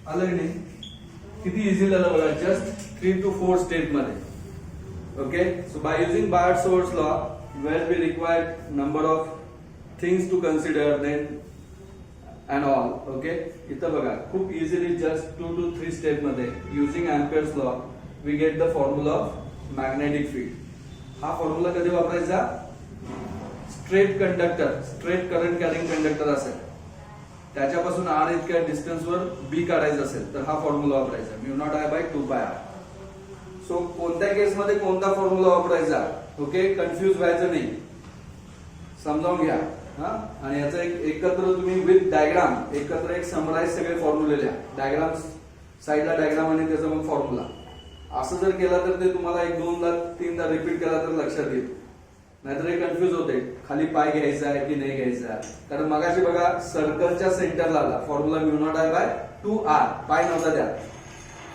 आलं की नाही. किती इझी झालं बघा जस्ट 3 to 4 स्टेप मध्ये. Okay, so by using Bayes-Sauer's law, where we require number of things to consider then and all, okay, इथं बघा खूप easily just 2 to 3 स्टेप मध्ये using Ampere's law we get the formula of magnetic field. हा formula कधी वापरायचा straight conductor straight current carrying conductor असेल त्याच्यापासून r इतक्या डिस्टन्स वर b काढायचं असेल तर हा फॉर्म्युला वापरायचा mu naught I by 2πr. So कोणत्या केस मध्ये कोणता फॉर्म्युला वापरायचा ओके कन्फ्युज व्हायचं नाही समजावून घ्या. आणि याचा एक एकत्र तुम्ही विथ डायग्राम एकत्र एक समराइज सगळे फॉर्म्युले लिहा. डायग्राम साईडला डायग्राम आणि त्याचा मग फॉर्म्युला असं जर केला तर ते तुम्हाला 1-2दा 3दा रिपीट केला तर लक्षात येईल. नाहीतर हे कन्फ्युज होते खाली पाय घ्यायचा आहे की नाही घ्यायचा. कारण मगाशी बघा सर्कलच्या सेंटरला आला formula mu naught I by 2r pi नव्हता त्या.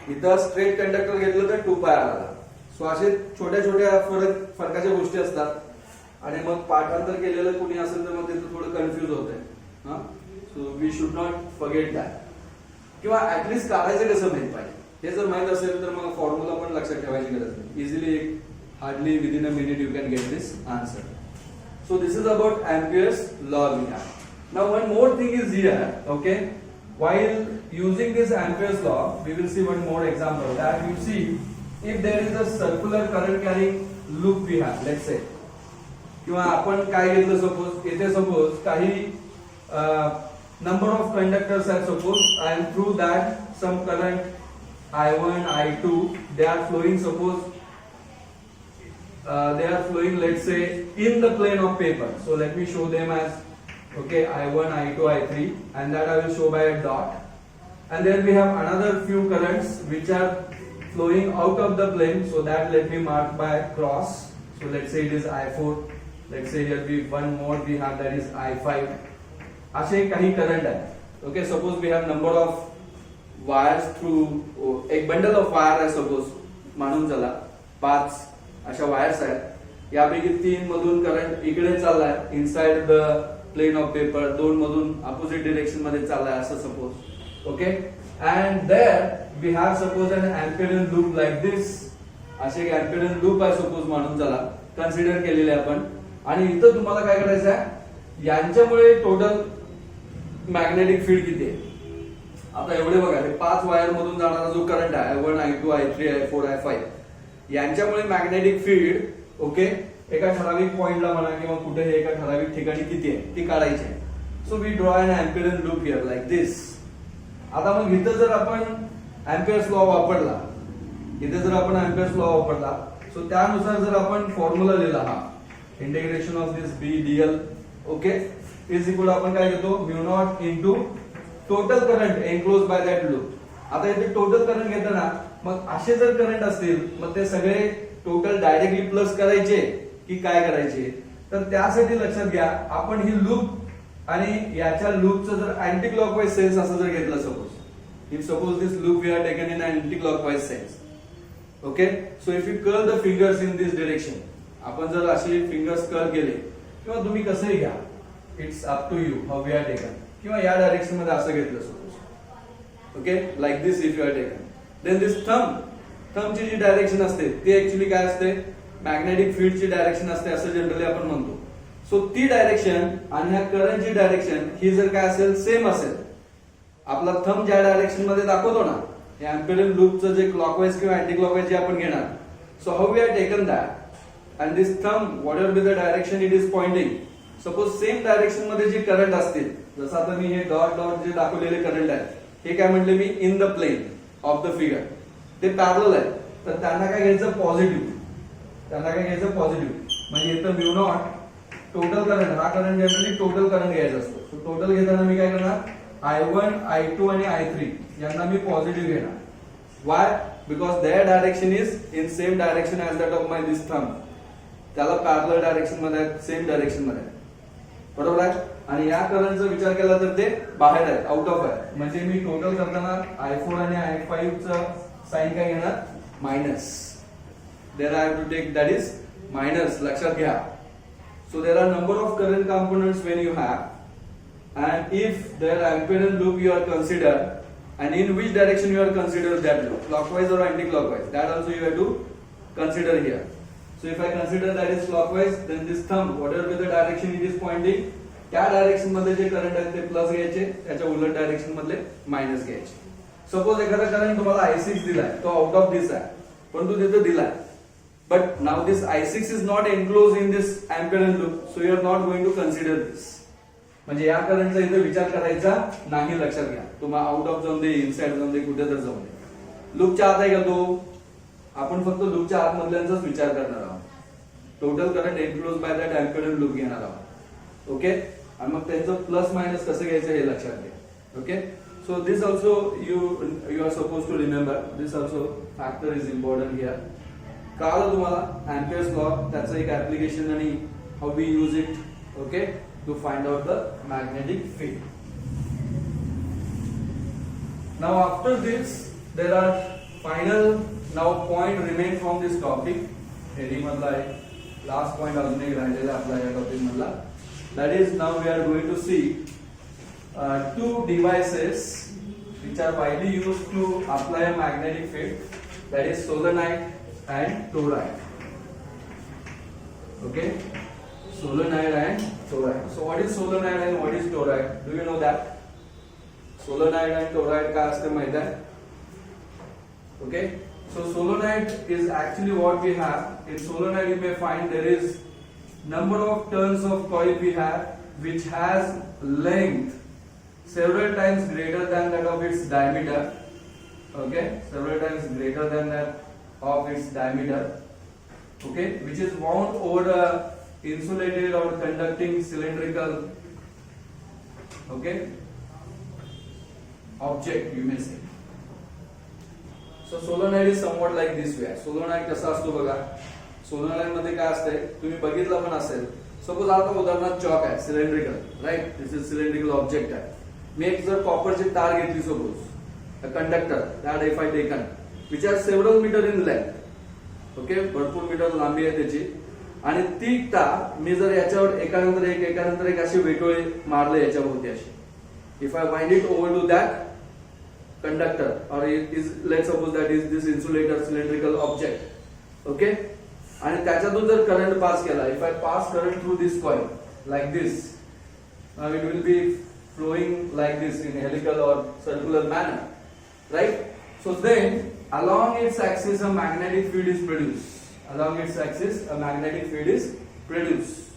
इथं स्ट्रेट कंडक्टर घेतलं तर 2πr आला. सो असे छोट्या छोट्या फरकाच्या गोष्टी असतात आणि मग पाठांतर केलेलं कोणी असेल तर मग तिथं थोडं कन्फ्युज होतंय. So we should not forget that. किंवा ऍटलीस्ट काढायचं कसं माहित पाहिजे. हे जर माहित असेल तर मग फॉर्म्युला पण लक्षात ठेवायची गरज नाही. Easily hardly within a minute you can get this answer. So this is about Ampere's law we have. Now one more thing is here, okay? While using this Ampere's law, we will see one more example that you see if there is a circular current carrying loop we have, let's say. किंवा आपण काय घेतलं suppose इथे suppose काही number of conductors are suppose and through that some current I1, I2 they are flowing suppose they are flowing let's say in the plane of paper. So let me show them as okay I1, I2, I3 and that I will show by a dot. And then we have another few currents which are flowing out of the plane, so that let me mark by cross. So let's say it is I4. Let's say here we one more we have that is I5. असे काही current आहे. Okay, suppose we have number of wires through एक bundle of wire आहे suppose मानून चला 5 अशा wires आहेत. यापैकी 3 मधून करंट इकडे चाललाय inside the plane of paper 2 मधून अपोजिट डिरेक्शन मध्ये चाललाय असं suppose. Okay and there we have suppose an Amperean loop like this. असे एक Amperean लूप आहे सपोज मानून चला कन्सिडर केलेले आपण. आणि इथं तुम्हाला काय करायचं आहे यांच्यामुळे टोटल मॅग्नेटिक फील्ड किती आहे. आता एवढे बघा हे 5 वायर मधून जाणारा जो करंट आहे I1, I2, I3, I4, I5 यांच्यामुळे मॅग्नेटिक फील्ड ओके एका ठराविक पॉइंटला म्हणा किंवा कुठेही एका ठराविक ठिकाणी किती आहे ती काढायची आहे. So we draw an Amperean loop here like this. आता मग इथं जर आपण Ampere's लॉ वापरला Ampere's लॉ वापरला सो त्यानुसार जर आपण फॉर्म्युला लिहिला हा integration of this b dl okay is equal आपण काय घेतो mu naught into total current enclose by that loop. आता इथे टोटल करंट घेताना मग असे जर करंट असतील मग ते सगळे टोटल डायरेक्टली प्लस करायचे की काय करायचे. तर त्यासाठी लक्षात घ्या आपण ही लूप आणि याच्या लूपचं जर अँटी क्लॉकवाइज सेन्स असं जर घेतलं suppose if suppose this loop we are taken in anti clockwise sense okay. So if you curl the fingers in this direction आपण जर असे फिंगर्स कर्ल केले किंवा तुम्ही कसंही घ्या it's up to you how we are taken किंवा या डायरेक्शन मध्ये असं घेतलं suppose okay like this if you are taken then this थंबची जी डायरेक्शन असते ती ऍक्च्युली काय असते मॅग्नेटिक फील्डची डायरेक्शन असते असं जनरली आपण म्हणतो. सो ती डायरेक्शन आणि ह्या करंटची डायरेक्शन ही जर काय असेल सेम असेल आपला थंब ज्या डायरेक्शन मध्ये दाखवतो ना हे Amperean लूपचं जे क्लॉकवाइज किंवा अँटी क्लॉकवाइज जे आपण घेणार. So how we are taken that and this thumb whatever be the direction it is pointing suppose same direction मध्ये जे करंट असतील जसं आता मी हे डॉट डॉट जे दाखवलेले करंट आहेत हे काय म्हटले मी in the plane of the figure ते पॅरलल आहे तर त्यांना काय घ्यायचं पॉझिटिव्ह म्हणजे इथं म्यू नॉट टोटल करंट हा करंट जनरली टोटल करंट घ्यायचा असतो. टोटल घेताना मी काय करणार I1, I2 आणि I3 यांना मी पॉझिटिव्ह घेणार. Why because their direction is in same direction as that of my this thumb. त्याला पॅरलल डायरेक्शन मध्ये सेम डायरेक्शन मध्ये बरोबर आहे. आणि या करंटचा विचार केला तर ते बाहेर आहे, आउट ऑफ आहे. म्हणजे मी टोटल करताना I4 आणि I5 चं साइन काय घेणार, minus. There I have to take that is minus, लक्षात घ्या. So there are number of current components when you have, and if there ampere loop you are consider, and in which direction you are consider that loop, clockwise or anti-clockwise, that also you have to consider here. So if I consider that is clockwise, then this thumb, whatever be the direction it is pointing, त्या direction मध्ये जे current आहे ते plus घ्यायचे, त्याच्या उलट direction मधले minus घ्यायचे. सपोज एखादा करंट तुम्हाला I6 दिलाय, तो आउट ऑफ दिस आहे, परंतु तिथे दिलाय, but now this I6 is not enclosed in this ampere loop, so you are not going to consider this. म्हणजे या करंटचा इथे विचार करायचा नाही, लक्षात घ्या. तुम्हाला आउट ऑफ जाऊन दे, इनसाइड जाऊन दे, कुठे तर जाऊन दे. लूपच्या आत आहे का तो, आपण फक्त लूपच्या आत मधल्यांचाच विचार करणार आहोत. Total current enclose by that ampere loop घेणार आहोत. ओके, आणि मग त्यांचं प्लस मायनस कसं घ्यायचं हे लक्षात घ्या. Okay, so this also you are suppose to remember, this also factor is important here. कळालं तुम्हाला एम्पियर्स लॉ, त्याचं एक ऍप्लिकेशन आणि how we use it. Okay, to find out the magnetic field. Now after this there are final now point remain from this topic. Heidi मधला एक last point अजून एक राहिलेला आपला या टॉपिक मधला. That is now we are going to see two devices which are widely used to apply a magnetic field. That is solenoid and toroid. Okay. Solenoid and toroid. So what is solenoid and what is toroid? Do you know that? Solenoid and toroid का असते माहित आहे? Okay. So solenoid is actually what we have. In solenoid you may find there is number of turns of coil we have which has length several times greater than that of its diameter. Okay, several times greater than that of its diameter. Okay, which is wound over a insulated or conducting cylindrical, okay, object you may say. So solenoid is somewhat like this way. Solenoid कसा असतो बघा. solenoid मध्ये काय असते तुम्ही बघितलं पण असेल. सपोज आता उदाहरणार्थ चॉक आहे, cylindrical, right, this is cylindrical object आहे. मी एक जर कॉपरची तार घेतली, suppose conductor, that if I taken which are several meter in length. Okay, भरपूर मीटर लांबी आहे त्याची, आणि ती तार मी जर याच्यावर एकानंतर एक असे वेटोळे मारले याच्यावरती असे, if I wind it over to that conductor और it is let suppose that is this insulator cylindrical object. Okay, आणि त्याच्यातून जर करंट पास केला, if I pass current through this coil like this, it will be flowing like this in helical or circular manner, right? So then along its axis a magnetic field is produced. Along its axis a magnetic field is produced,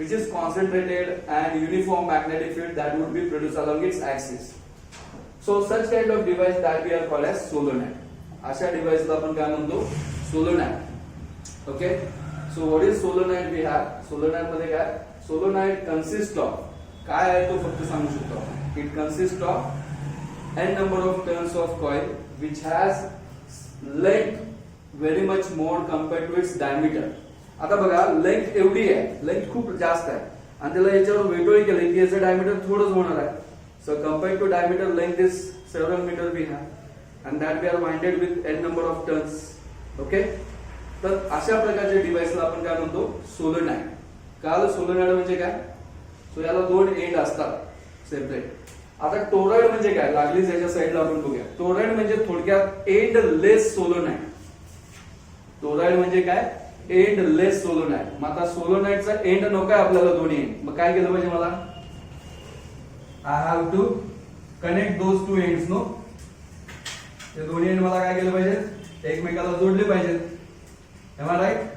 which is concentrated and uniform magnetic field that would be produced along its axis. So such kind of device that we are called as solenoid. अशा device ला आपण काय म्हणतो, solenoid. Okay, so what is solenoid we have? Solenoid मध्ये काय, solenoid consists of, काय आहे तो फक्त सांगू शकतो. It consist of n number of turns of coil which has length very much more compared to its diameter. आता बघा, लेंथ एवढी आहे, लेंथ खूप जास्त आहे, आणि त्याला याच्यावर वेटोळी केली की याचं डायमीटर थोडंच होणार आहे. So compared to diameter length is several meter we have and that we are winded with n number of turns. Okay, तर अशा प्रकारच्या डिव्हाइसला आपण काय म्हणतो, सोलेनॉइड. काल सोलेनॉइड म्हणजे काय, सो याला दोन एंड असतात सेपरेट. आता टोरॉइड म्हणजे काय, लागलीच याच्या साईडला आपण बघूया. टोरॉइड म्हणजे थोडक्यात एंड लेस सोलेनॉइड. टोरॉइड म्हणजे काय, एंड लेस सोलेनॉइड. मग आता सोलेनॉइडचा एंड नको आहे आपल्याला दोन्ही एंड, मग काय केलं पाहिजे मला, I have to connect those two ends. No, ते दोन्ही एंड मला काय केलं पाहिजे, एकमेकाला जोडले पाहिजेत. Am I right?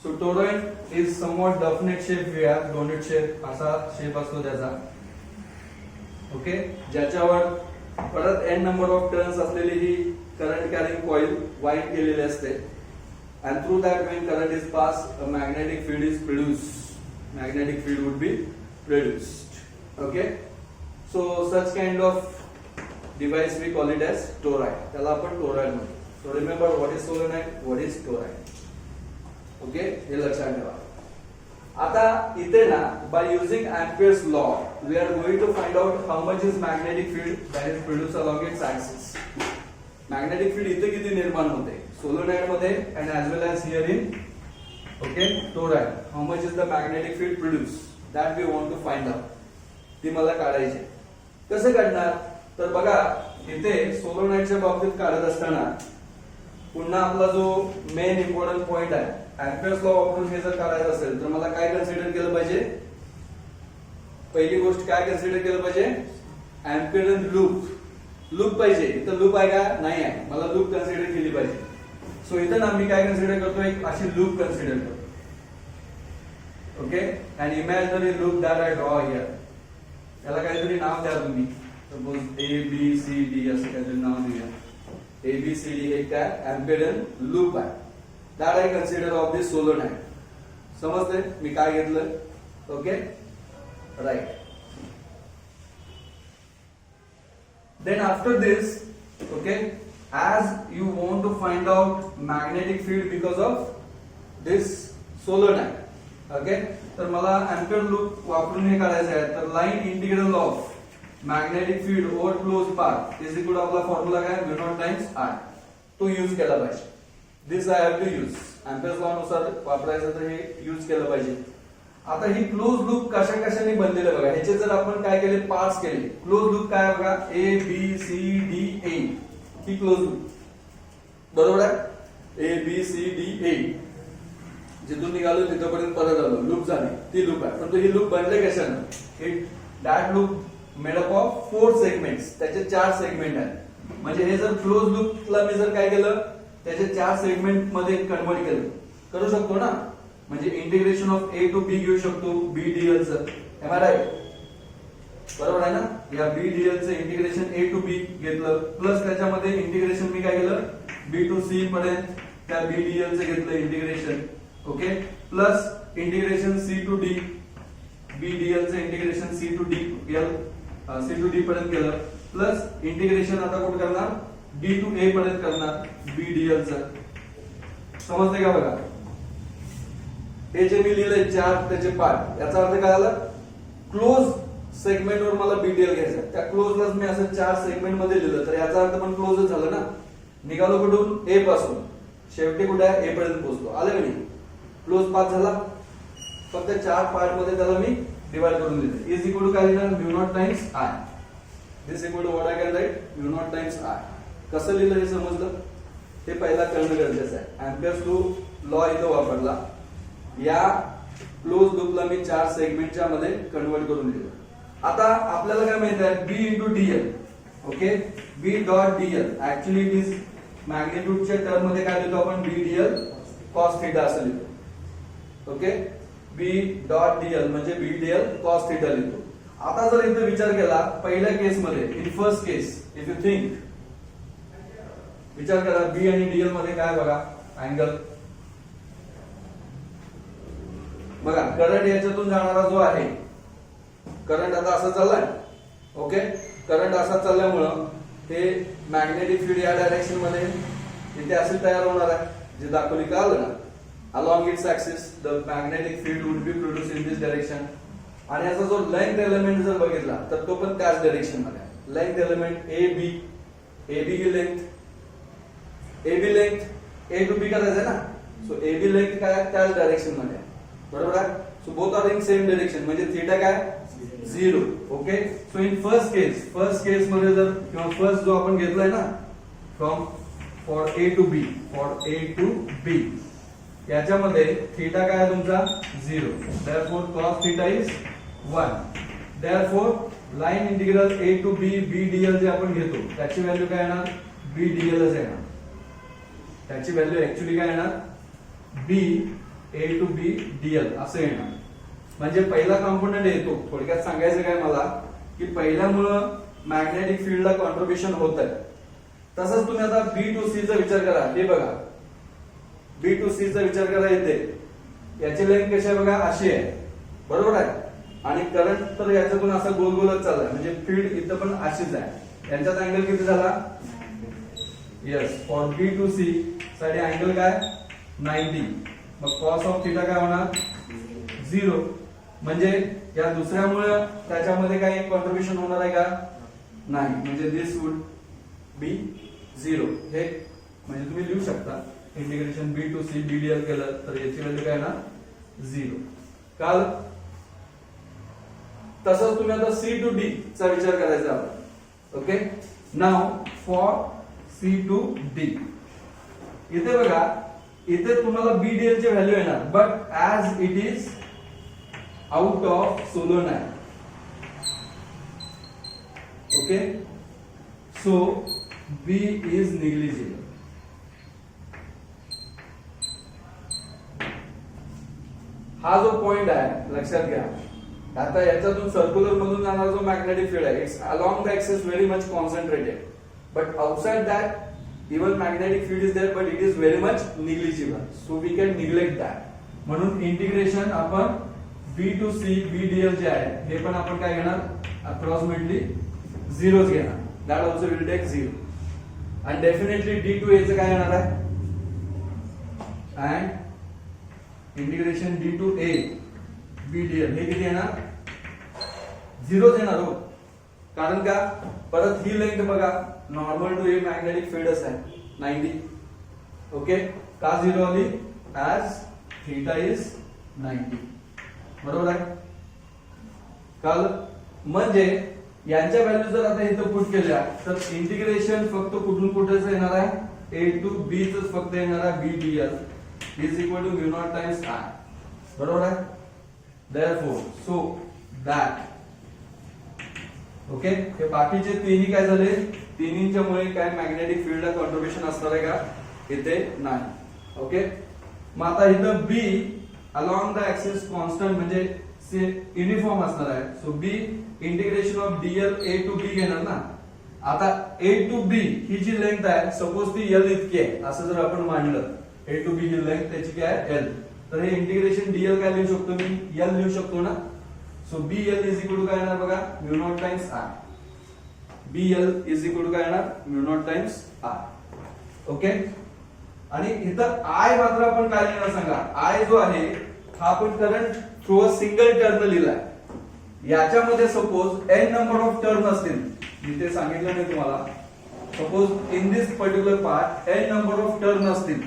So toroid is somewhat definite shape we have, donut shape असा शेप असतो त्याचा. ओके, ज्याच्यावर परत n number of turns असलेली ही करंट कॅरिंग कॉइल वाइंड केलेली असते, and through that when current is passed a magnetic field is produced. Magnetic field would be produced. Okay, so such kind of device we call it as toroid. त्याला आपण toroid म्हणतो. So remember what is solenoid, what is toroid. Okay, हे लक्षात ठेवा. आता इथे ना by using Ampere's law we are going to find out how much is magnetic field that is produce along its axis. Magnetic field इथे किती निर्माण होते सोलेनॉइड मध्ये and as well as here in okay toroid. How much is the magnetic field produce that we want to find out. ती मला काढायची. कसं काढणार तर बघा इथे सोलेनॉइडच्या बाबतीत काढत असताना पुन्हा आपला जो मेन इम्पॉर्टंट पॉइंट आहे एम्पियर्स लॉ वापरून हे जर काढायचं असेल तर मला काय कन्सिडर केलं पाहिजे. पहिली गोष्ट काय कन्सिडर केलं पाहिजे एम्पियर लूप. लूप पाहिजे. इथं लूप आहे का नाही आहे मला लूप कन्सिडर केली पाहिजे. सो इथं ना मी काय कन्सिडर करतो एक अशी लूप कन्सिडर करतो. Okay and imaginary loop that I draw here. याला काहीतरी नाव द्या तुम्ही. Suppose A B C D असं काहीतरी नाव देऊया. ए बी सी डी हे काय एम्पियर लूप आहे. That I consider of this solenoid. समजते मी काय घेतलं. Okay right. Then after this okay as you want to find out magnetic field because of this solenoid. Okay तर मला एम्पियर लूप वापरून हे काढायचं आहे. तर line integral of magnetic field over close path is equal to आपला formula काय mu naught times R. तो यूज केला पाहिजे. This I have to use. Ampere's law नुसार वापरायचं तर हे यूज केलं पाहिजे. आता ही क्लोज लूप कशा कशाने बनलेलं बघा. ह्याचे जर आपण काय केले पार्ट्स केले. क्लोज लूप काय बघा A B C D A ही क्लोज लूप बरोबर आहे. ए बी सी डी ए जिथून निघालो तिथपर्यंत परत आलो लूप झाली ती लूप आहे. पण ही लूप बनले कशानं. It that loop made up of 4 segments. त्याचे 4 सेगमेंट आहेत. म्हणजे हे जर क्लोज लूपला मी जर काय केलं त्याचे 4 सेगमेंट मध्ये कन्वर्ट केलं करू शकतो ना. म्हणजे इंटिग्रेशन ऑफ ए टू बी घेऊ शकतो बी डीएल चं. एम आय राईट बरोबर आहे ना. या बी डीएल चं इंटिग्रेशन ए टू बी घेतलं प्लस त्याच्यामध्ये इंटिग्रेशन मी काय केलं बी टू सी पर्यंत त्या बी डीएल चं घेतलं integration. Okay plus integration C to D B DL चं integration C to D L C to D पर्यंत केलं प्लस इंटिग्रेशन आता कुठं करणार डी टू ए पर्यंत करणार बी डीएल चं. समजते का बघा. हे जे मी लिहिलंय 4 त्याचे पार्ट याचा अर्थ काय झाला क्लोज सेगमेंट वर मला बीडीएल घ्यायचा. त्या क्लोजलाच मी असं 4 सेगमेंट मध्ये लिहिलं तर याचा अर्थ पण क्लोजच झालं ना. निघालो कुठून ए पासून शेवटी कुठे आहे ए पर्यंत पोहोचलो. आलं का नाही. क्लोज पाथ झाला. फक्त 4 पार्ट मध्ये त्याला मी डिवाइड करून दिले. इज इक्वल टू काय लिहिणार mu naught times I. This equal to what I can write mu naught times I. कसं लिहिलं हे समजलं हे पहिला कळणं गरजेचं आहे. एम्पियर्स लॉ इथं वापरला. या क्लोज लूपला मी 4 सेगमेंटच्या मध्ये कन्वर्ट करून दिलं. आता आपल्याला काय माहिती आहे B into DL. Okay B dot DL actually it is मॅग्निट्यूडच्या टर्म मध्ये काय लिहितो आपण बी डीएल कॉस थिटा असं लिहितो. ओके बी डॉट डीएल म्हणजे बी डीएल कॉस थिटा लिहितो. आता जर इथे विचार केला पहिल्या केस मध्ये in first case if you think विचार करा बी आणि डीएल मध्ये काय बघा अँगल बघा. करंट याच्यातून जाणारा जो आहे करंट आता असं चाललाय. ओके करंट असा चालल्यामुळं हे मॅग्नेटिक फील्ड या डायरेक्शन मध्ये इथे असे तयार होणार आहे जे दाखवली का आलं ना. Along its axis the magnetic field would be produce in this direction. आणि याचा जो लेंथ एलिमेंट जर बघितला तर तो पण त्याच डायरेक्शन मध्ये आहे. लेंथ एलिमेंट ए बी ही length A B length A to B करायचं ना. सो ए बी लेंथ काय त्याच डायरेक्शन मध्ये आहे बरोबर आहे. So both are in same direction म्हणजे थीटा काय 0. Okay so in first case मध्ये जर किंवा फर्स्ट जो आपण घेतलाय ना from for A to B याच्यामध्ये थीटा काय तुमचा 0. Therefore cos theta is 1. Therefore line integral A to B B DL जे आपण घेतो त्याची व्हॅल्यू काय येणार बी डीएल च येणार. त्याची व्हॅल्यू ऍक्च्युअली काय येणार बी ए टू बी डीएल असं येणार. म्हणजे पहिला कॉम्पोनंट येतो. थोडक्यात सांगायचं काय मला की पहिल्यामुळं मॅग्नेटिक फील्डला कॉन्ट्रीब्युशन होत आहे. तसंच तुम्ही आता बी टू सी चा विचार करा. हे बघा बी टू सी चा विचार करा. येते याची लेंथ कशी आहे बघा अशी आहे बरोबर आहे. आणि करंट तर याच्यातून असा गोल गोलच चाललाय म्हणजे फील्ड इथं पण अशीच आहे. यांच्यात अँगल किती झाला yes for B to C साठी अँगल काय 90. मग कॉस ऑफ थीटा काय होणार 0. म्हणजे या दुसऱ्यामुळे त्याच्यामध्ये काही कॉन्ट्रीब्युशन होणार आहे का? नाही. म्हणजे दिस वुड बी 0. हे म्हणजे तुम्ही लिहू शकता integration b to c bdl केलं तर याची व्हॅल्यू काय ना 0. काल तसंच तुम्ही आता c टू d चा विचार करायचा आहे. Okay, now for c to d इथे बघा, इथे तुम्हाला bdl ची व्हॅल्यू येणार, but as it is out of solenoid. Okay, so b is negligible. हा जो पॉइंट आहे लक्षात घ्या. आता याच्यातून सर्क्युलर मधून जाणारा जो मॅग्नेटिक फील्ड आहे, it's along the axis very much concentrated, but outside that even magnetic field is there, but it is very much negligible. So we can neglect that. म्हणून इंटिग्रेशन आपण b टू c bdl जे आहे हे पण आपण काय घेणार, approximately 0 घेणार. That also will take 0. आणि डेफिनेटली d टू a चं काय येणार आहे, and integration d to a bdl हे किती येणार, 0 येणार हो. कारण का, परत ही लेंथ बघा, normal to a magnetic field आहे 90. ओके, का 0 आली, ऍज थीटा इज 90. बरोबर आहे. काल म्हणजे यांच्या व्हॅल्यू जर आता इथं पुट केल्या तर इंटिग्रेशन फक्त कुठून कुठेच येणार आहे, a टू b च फक्त येणार आहे bdl is equal to mu naught times i. बरोबर आहे. Therefore, so that ओके, हे बाकीचे तिन्ही काय झाले, तिन्हींच्या मुळे काय मॅग्नेटिक फील्डला कॉन्ट्रीब्युशन असणार आहे का, इथे नाही. ओके, मग आता इथं b along the axis constant म्हणजे युनिफॉर्म असणार आहे. So b integration of dl a to b घेणार ना. आता a टू b ही जी लेंथ आहे, सपोज ती l इतकी आहे असं जर आपण मांडलं, a टू b ही लेंथ त्याची काय आहे l, तर हे इंटिग्रेशन dl काय लिहू शकतो मी, l लिहू शकतो ना. So bl is equal to काय येणार बघा, mu naught times i. bl is equal to काय येणार, mu naught times i. Okay, आणि इथं i मात्र आपण काय लिहिणार सांगा, i जो आहे हा आपण current through a single turn लिहिलाय. याच्यामध्ये suppose n number of turn असतील, मी ते सांगितलं नाही तुम्हाला. Suppose in this particular part n number of turn असतील.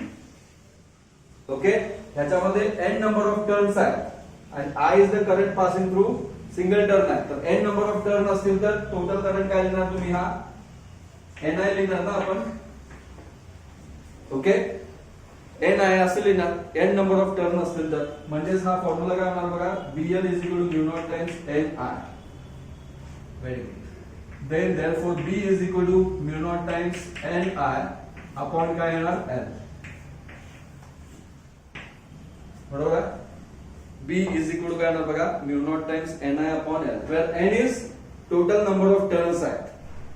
ओके, याच्यामध्ये n नंबर ऑफ टर्न्स आहे आणि I is the current passing through single turn आहे. तर n नंबर ऑफ टर्न असतील तर टोटल करंट काय लिहिणार तुम्ही, हा ni लिहिणार ना आपण. ओके, ni असे लिहिणार, n नंबर ऑफ टर्न असतील तर. म्हणजेच हा फॉर्म्युला काय होणार बघा, bl is equal to mu naught times ni. Very good. Then therefore b is equal to mu naught times ni upon काय येणार, l. बरोबर आहे. b इज इक्वल टू काय येणार बघा, mu naught times ni upon l, where n is total number of turns आहेत,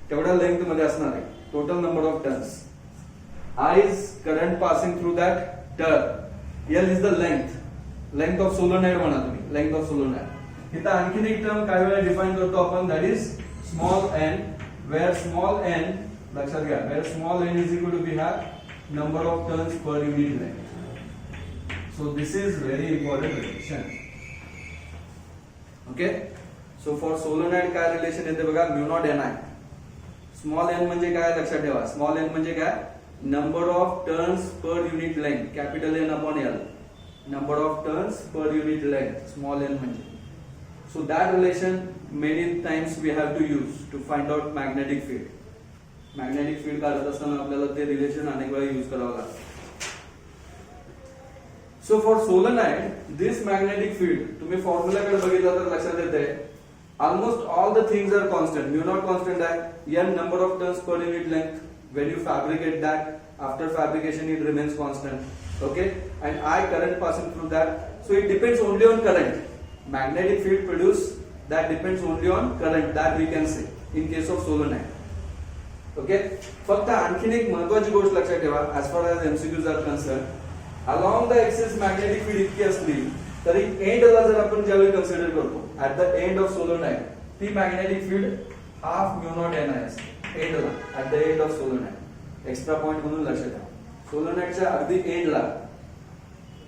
तेवढ्या length मध्ये असणार आहे total number of turns. I is current passing through that turn. L is the length of solenoid म्हणा तुम्ही, length of solenoid. इथं आणखीन एक टर्म काय वेळा डिफाइन करतो आपण, that is small n, where small n लक्षात घ्या, where small n is equal to we have number of turns per unit length. So this is very important relation. Okay, so for solenoid काय relation येते बघा, mu naught ni. Small n म्हणजे काय लक्षात ठेवा, small n म्हणजे काय, number of turns per unit length, capital N upon L, number of turns per unit length, small n म्हणजे. So that relation many times we have to use to find out magnetic field. Magnetic field काढत असताना आपल्याला ते relation अनेक वेळा use करावं लागतं. So for solenoid, this magnetic field तुम्ही फॉर्म्युला कडे बघितला तर लक्षात येते, almost all the things are constant. Mu naught constant आहे, n number of turns per unit length. When you fabricate that, after fabrication it remains constant. Okay, and I current passing through that, so it depends only on current. Magnetic field produced, that depends only on current, that we can say in case of solenoid. Okay, फक्त आणखीन एक महत्त्वाची गोष्ट लक्षात ठेवा, as far as MCQs are concerned, along the axis magnetic field इतकी असली तरी एंडला जर आपण ज्यावेळी कन्सिडर करतो, at the end of solenoid, ती magnetic field half mu naught ni असते एंडला, at the end of solenoid. Extra point म्हणून लक्षात ठेवा, सोलोनाइडच्या अगदी एंडला,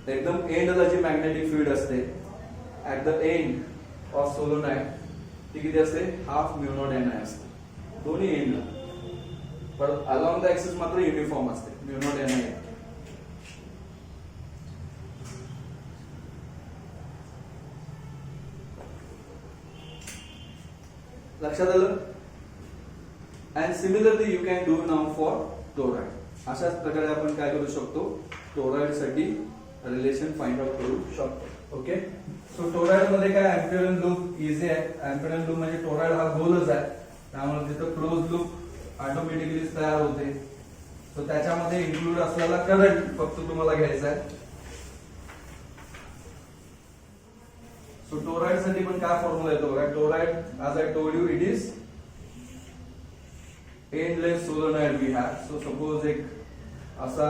एकदम एंडला जी मॅग्नेटिक फील्ड असते at the end of solenoid ती किती असते half mu naught N I असते दोन्ही एंडला, परत अलॉंग द ऍक्सिस मात्र युनिफॉर्म असते म्यू नॉट एन आय. लक्षात आलं. And similarly you can do now for toroid. अशाच प्रकारे आपण काय करू शकतो टोराइड साठी रिलेशन फाइंड आउट करू शकतो. ओके. सो टोराइड मध्ये काय अँपिअरन लूप इझी आहे. अँपिअरन लूप म्हणजे टोराइड हा गोलच आहे, त्यामुळे तिथं क्लोज लूप ऑटोमॅटिकली तयार होते. सो त्याच्यामध्ये इन्क्लूड असलेला करंट फक्त तुम्हाला घ्यायचा आहे. सो टोराइड साठी पण काय फॉर्म्युला येतो बघा. Toroid as I told you it is endless solenoid we have. So suppose एक असा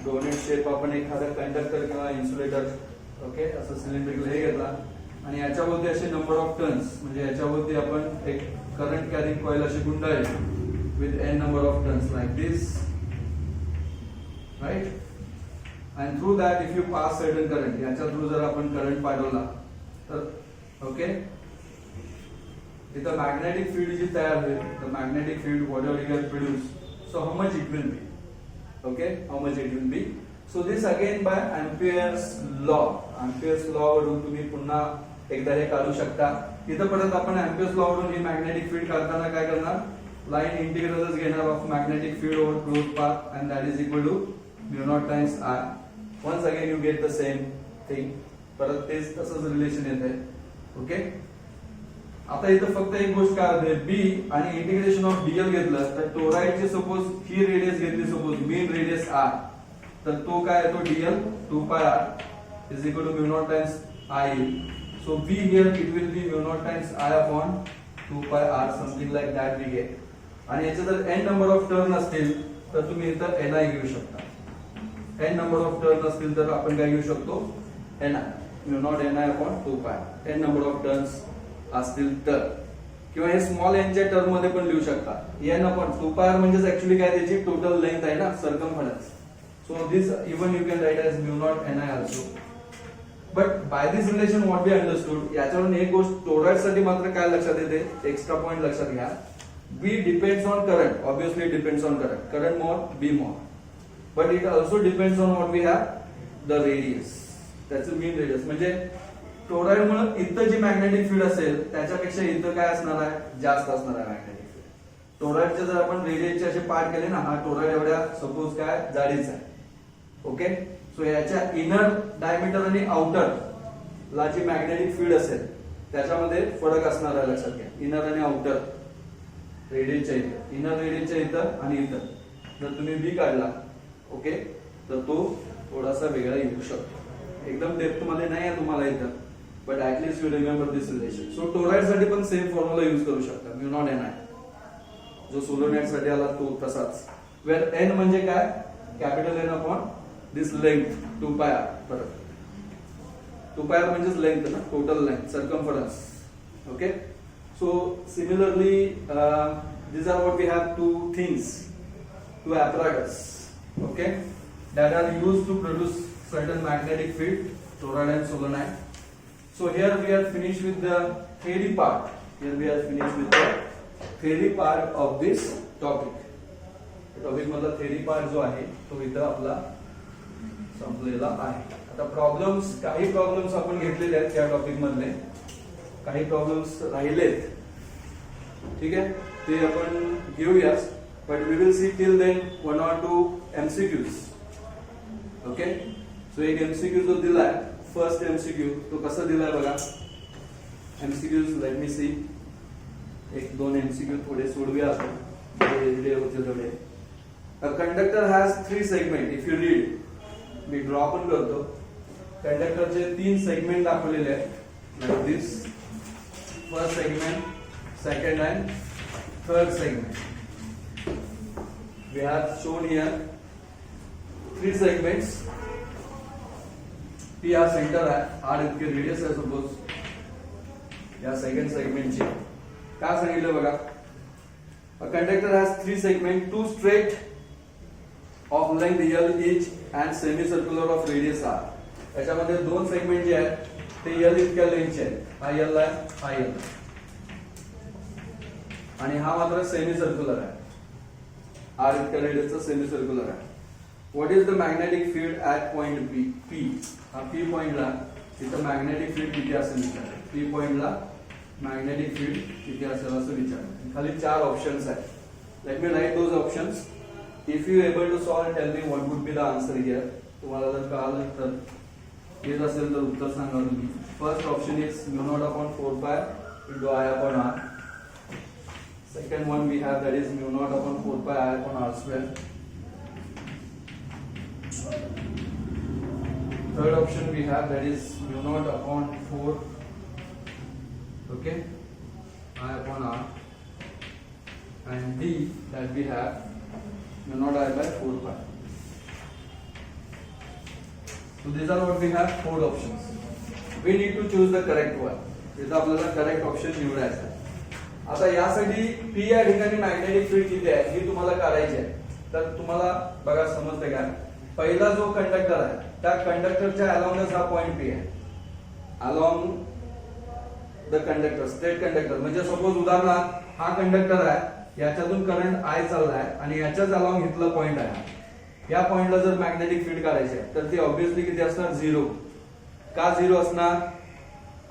डोनेट शेप आपण एखादा कंडक्टर किंवा इन्सुलेटर ओके असं सिलेंड्रिकल हे घेतला आणि याच्यावरती असे नंबर ऑफ टर्न्स म्हणजे याच्यावरती आपण एक करंट कॅरिंग कॉइल अशी गुंडाळली with n number of turns like this right. and through that if you pass certain current याच्या थ्रू जर आपण करंट पाठवला तर ओके इथं मॅग्नेटिक फील्ड जी तयार होईल the magnetic field whatever you have produced so how much it will be okay how much it will be. so this again by Ampere's law वरून तुम्ही पुन्हा एकदा हे काढू शकता. इथं परत आपण Ampere's law वरून ही मॅग्नेटिक फील्ड काढताना काय करणार लाईन इंटिग्रलच घेणार of magnetic field over close path and that is equal to mu naught times I. once again you get the same thing परत तेच तसंच रिलेशन येते. ओके. आता इथं फक्त एक गोष्ट काय होते बी आणि इंटिग्रेशन ऑफ डीएल घेतलं तर टोराइडची सपोज ही रेडियस घेतली सपोज मेन रेडियस आर तर तो काय येतो DL 2 pi R is equal to mu naught times I. So B here it will be mu naught times I upon 2 pi R something like that we get. आणि याचे जर n number of turn असतील तर तुम्ही इथं N I घेऊ शकता. n number of turn असतील तर आपण काय घेऊ शकतो N I mu naught N I upon 2 pi. n number of turns असतील तर किंवा हे स्मॉल एनच्या टर्म मध्ये पण लिहू शकता. n अपॉन 2 पाय म्हणजेच ऍक्च्युअली काय त्याची टोटल लेंथ आहे ना circumference. So this even you can write as mu naught N I also. But by this relation what B understood याच्यावरून एक गोष्ट टोराइड साठी मात्र काय लक्षात येते एक्स्ट्रा पॉइंट लक्षात घ्या. B depends on current obviously depends on current more B more but it also depends on what we have the radius त्याचं mean radius म्हणजे टोराइड मुळे इथं जी मॅग्नेटिक फील्ड असेल त्याच्यापेक्षा इथं काय असणार आहे जास्त असणार आहे मॅग्नेटिक फील्ड. टोराइडचे जर आपण रेडियसचे असे पार्ट केले ना हा टोराइड एवढ्या सपोज काय जाडीचा आहे ओके. सो याच्या इनर डायमीटर आणि आउटर ला जी मॅग्नेटिक फील्ड असेल त्याच्यामध्ये फरक असणार आहे लक्षात घ्या. इनर आणि आउटर रेडियसच्या इथं इनर रेडियसच्या इथं आणि इथं जर तुम्ही बी काढला ओके तर तो थोडासा वेगळा येऊ शकतो. एकदम डेप्थ मध्ये नाही आहे तुम्हाला इथं but at least you remember this relation. So toroid साठी पण सेम फॉर्म्युला यूज करू शकता म्यू नॉट एन आय जो सोलोनाइड साठी आला तो तसाच. वेअर एन म्हणजे काय कॅपिटल एन अपॉन दिस लेंथ 2 पाय आर. परत 2 पाय आर म्हणजेच लेंथ ना total length circumference okay. So similarly these are what we have two things two apparatus okay that are used to produce certain magnetic field toroid and solenoid. So here we are finished with the theory part. Here we are finished with the theory part of this topic. Topic मधला theory part जो आहे तो इथं आपला संपलेला आहे. आता problems काही प्रॉब्लेम्स आपण घेतलेले आहेत या टॉपिक मधले काही प्रॉब्लेम्स राहिलेत ठीक आहे ते आपण घेऊयाच. But we will see till then 1 or 2 MCQs. Okay? So एक MCQ जो दिलाय फर्स्ट MCQ तो कसा दिलाय बघा. MCQs let me see. एक दोन MCQ थोडे सोडूया आपण. जे होतील थोडे. A conductor has 3 segment. If you read me draw पण करतो. कंडक्टरचे 3 सेगमेंट दाखवलेले आहेत like this. First segment, second and third segment. We have shown here 3 segments. P हा सेंटर आहे R इतके रेडियस आहे सपोज या सेकंड सेगमेंटची काय सांगितलं बघा. A conductor has 3 segments, 2 straight of length L each and semicircular of radius R. त्याच्यामध्ये 2 segment जे आहेत ते L इतक्या लेंथचे आहे. हा L आहे, हा L आणि हा मात्र सेमी सर्क्युलर आहे. R इतक्या रेडियसचा सेमी सर्क्युलर आहे. What is the magnetic field at point P? P हा P पॉइंटला तिथं मॅग्नेटिक फील्ड किती असेल विचारलं. P पॉइंटला मॅग्नेटिक फील्ड किती असेल असं विचारलं. खाली 4 ऑप्शन्स आहेत. Let me write those options. If you able to solve, tell me what would be the answer here. तुम्हाला जर कळालं तर येत असेल तर उत्तर सांगा तुम्ही. First option is μ0/4π into I/R. Second one we have, that is μ0/4π I/R². Third option we have, that is μ0/4, okay, I/R. And D, that we have μ0I/4π. So these are what we have, 4 options. We need to choose the correct one. इथं आपल्याला correct option निवडायचा आहे. आता यासाठी P या ठिकाणी magnetic field किती आहे ही तुम्हाला काढायची आहे. तर तुम्हाला बघा समजते का, पहिला जो कंडक्टर आहे त्या कंडक्टरच्या अलॉंगच हा पॉइंट P आहे. Along the conductor, straight conductor. म्हणजे सपोज उदाहरणार्थ हा कंडक्टर आहे, याच्यातून करंट I चाललाय आणि याच्याच अलॉंग इथला पॉइंट आहे. या पॉइंटला जर मॅग्नेटिक फील्ड काढायची आहे तर ती ऑब्विसली किती असणार, 0. का 0 असणार?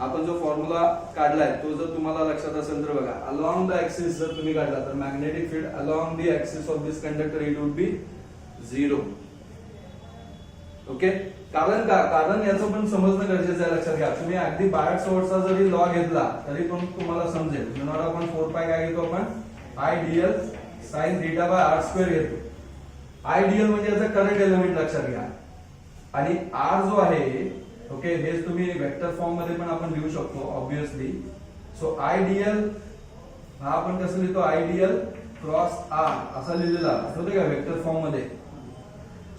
आपण जो फॉर्म्युला काढलाय तो जर तुम्हाला लक्षात असेल तर बघा, अलॉंग द ऍक्सिस जर तुम्ही काढला तर magnetic field along the axis of this conductor it would be 0. Okay. कारण का, कारण याचं पण समजणं गरजेचं आहे. लक्षात घ्या, तुम्ही अगदी बायट सोर्सचा जरी लॉ घेतला तरी पण तुम्हाला समजेल. μ0/4π काय घेतो आपण, IDL sin θ/r² घेतो. IDL म्हणजे याचा करंट एलिमेंट लक्षात घ्या. आणि R जो आहे, ओके, हेच तुम्ही वेक्टर फॉर्म मध्ये पण आपण लिहू शकतो ऑब्विसली. सो IDL हा आपण कसं लिहितो, IDL क्रॉस R असा लिहिलेला आठवते का वेक्टर फॉर्म मध्ये.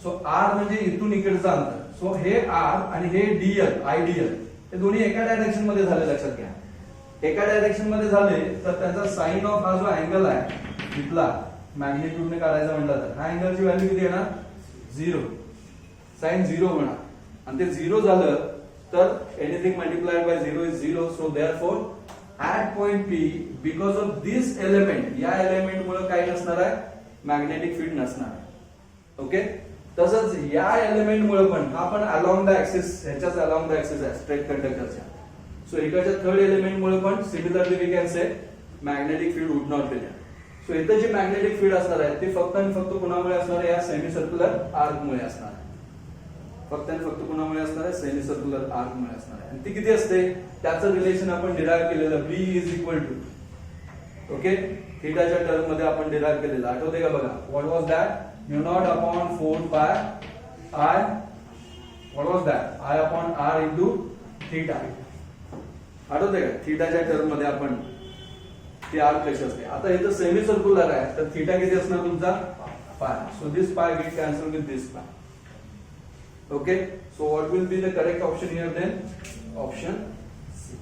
सो R म्हणजे इथून इकडचं अंतर. सो हे R आणि हे DL, IDL हे दोन्ही एका डायरेक्शन मध्ये झाले. लक्षात घ्या, एका डायरेक्शन मध्ये झाले तर त्याचा साइन ऑफ हा जो अँगल आहे इथला मॅग्निट्यूडने काढायचा म्हटलं तर ह्या अँगलची व्हॅल्यू किती येणार, 0. साइन 0 म्हणा. आणि ते 0 झालं तर anything multiplied by 0 is 0. So therefore at point P, because of this element, या एलिमेंट मुळे काय नसणार आहे, मॅग्नेटिक फील्ड नसणार आहे. ओके. तसंच या एलिमेंट मुळे पण हा पण अलॉंग द ऍक्सिस, ह्याच्याच अलॉंग द ऍक्सिस आहे स्ट्रेट कंडक्टरच्या. सो इकडच्या थर्ड एलिमेंट मुळे पण similarly we can say magnetic field would not be there. So इथे जी मॅग्नेटिक फील्ड असणार आहे ती फक्त आणि फक्त कुणामुळे असणार आहे, या सेमी सर्क्युलर आर्क मुळे असणार आहे. फक्त आणि फक्त कुणामुळे असणार आहे, सेमी सर्क्युलर आर्क मुळे असणार आहे. आणि ती किती असते त्याचं रिलेशन आपण डिराइव्ह केलेलं, B is equal to, okay, थीटाच्या टर्म मध्ये आपण डिराइव्ह केलेलं. आठवते का बघा, what was that, μ0/4π I, what was that, I/R into theta. आठवते का, थीटाच्या टर्म मध्ये आपण ती आर्क कशी असते. आता इथं सेमी सर्क्युलर आहे तर थीटा किती असणार तुमचा, पाय. So this pi get cancel with this pi. Okay, so what will be the correct option here then? Option C.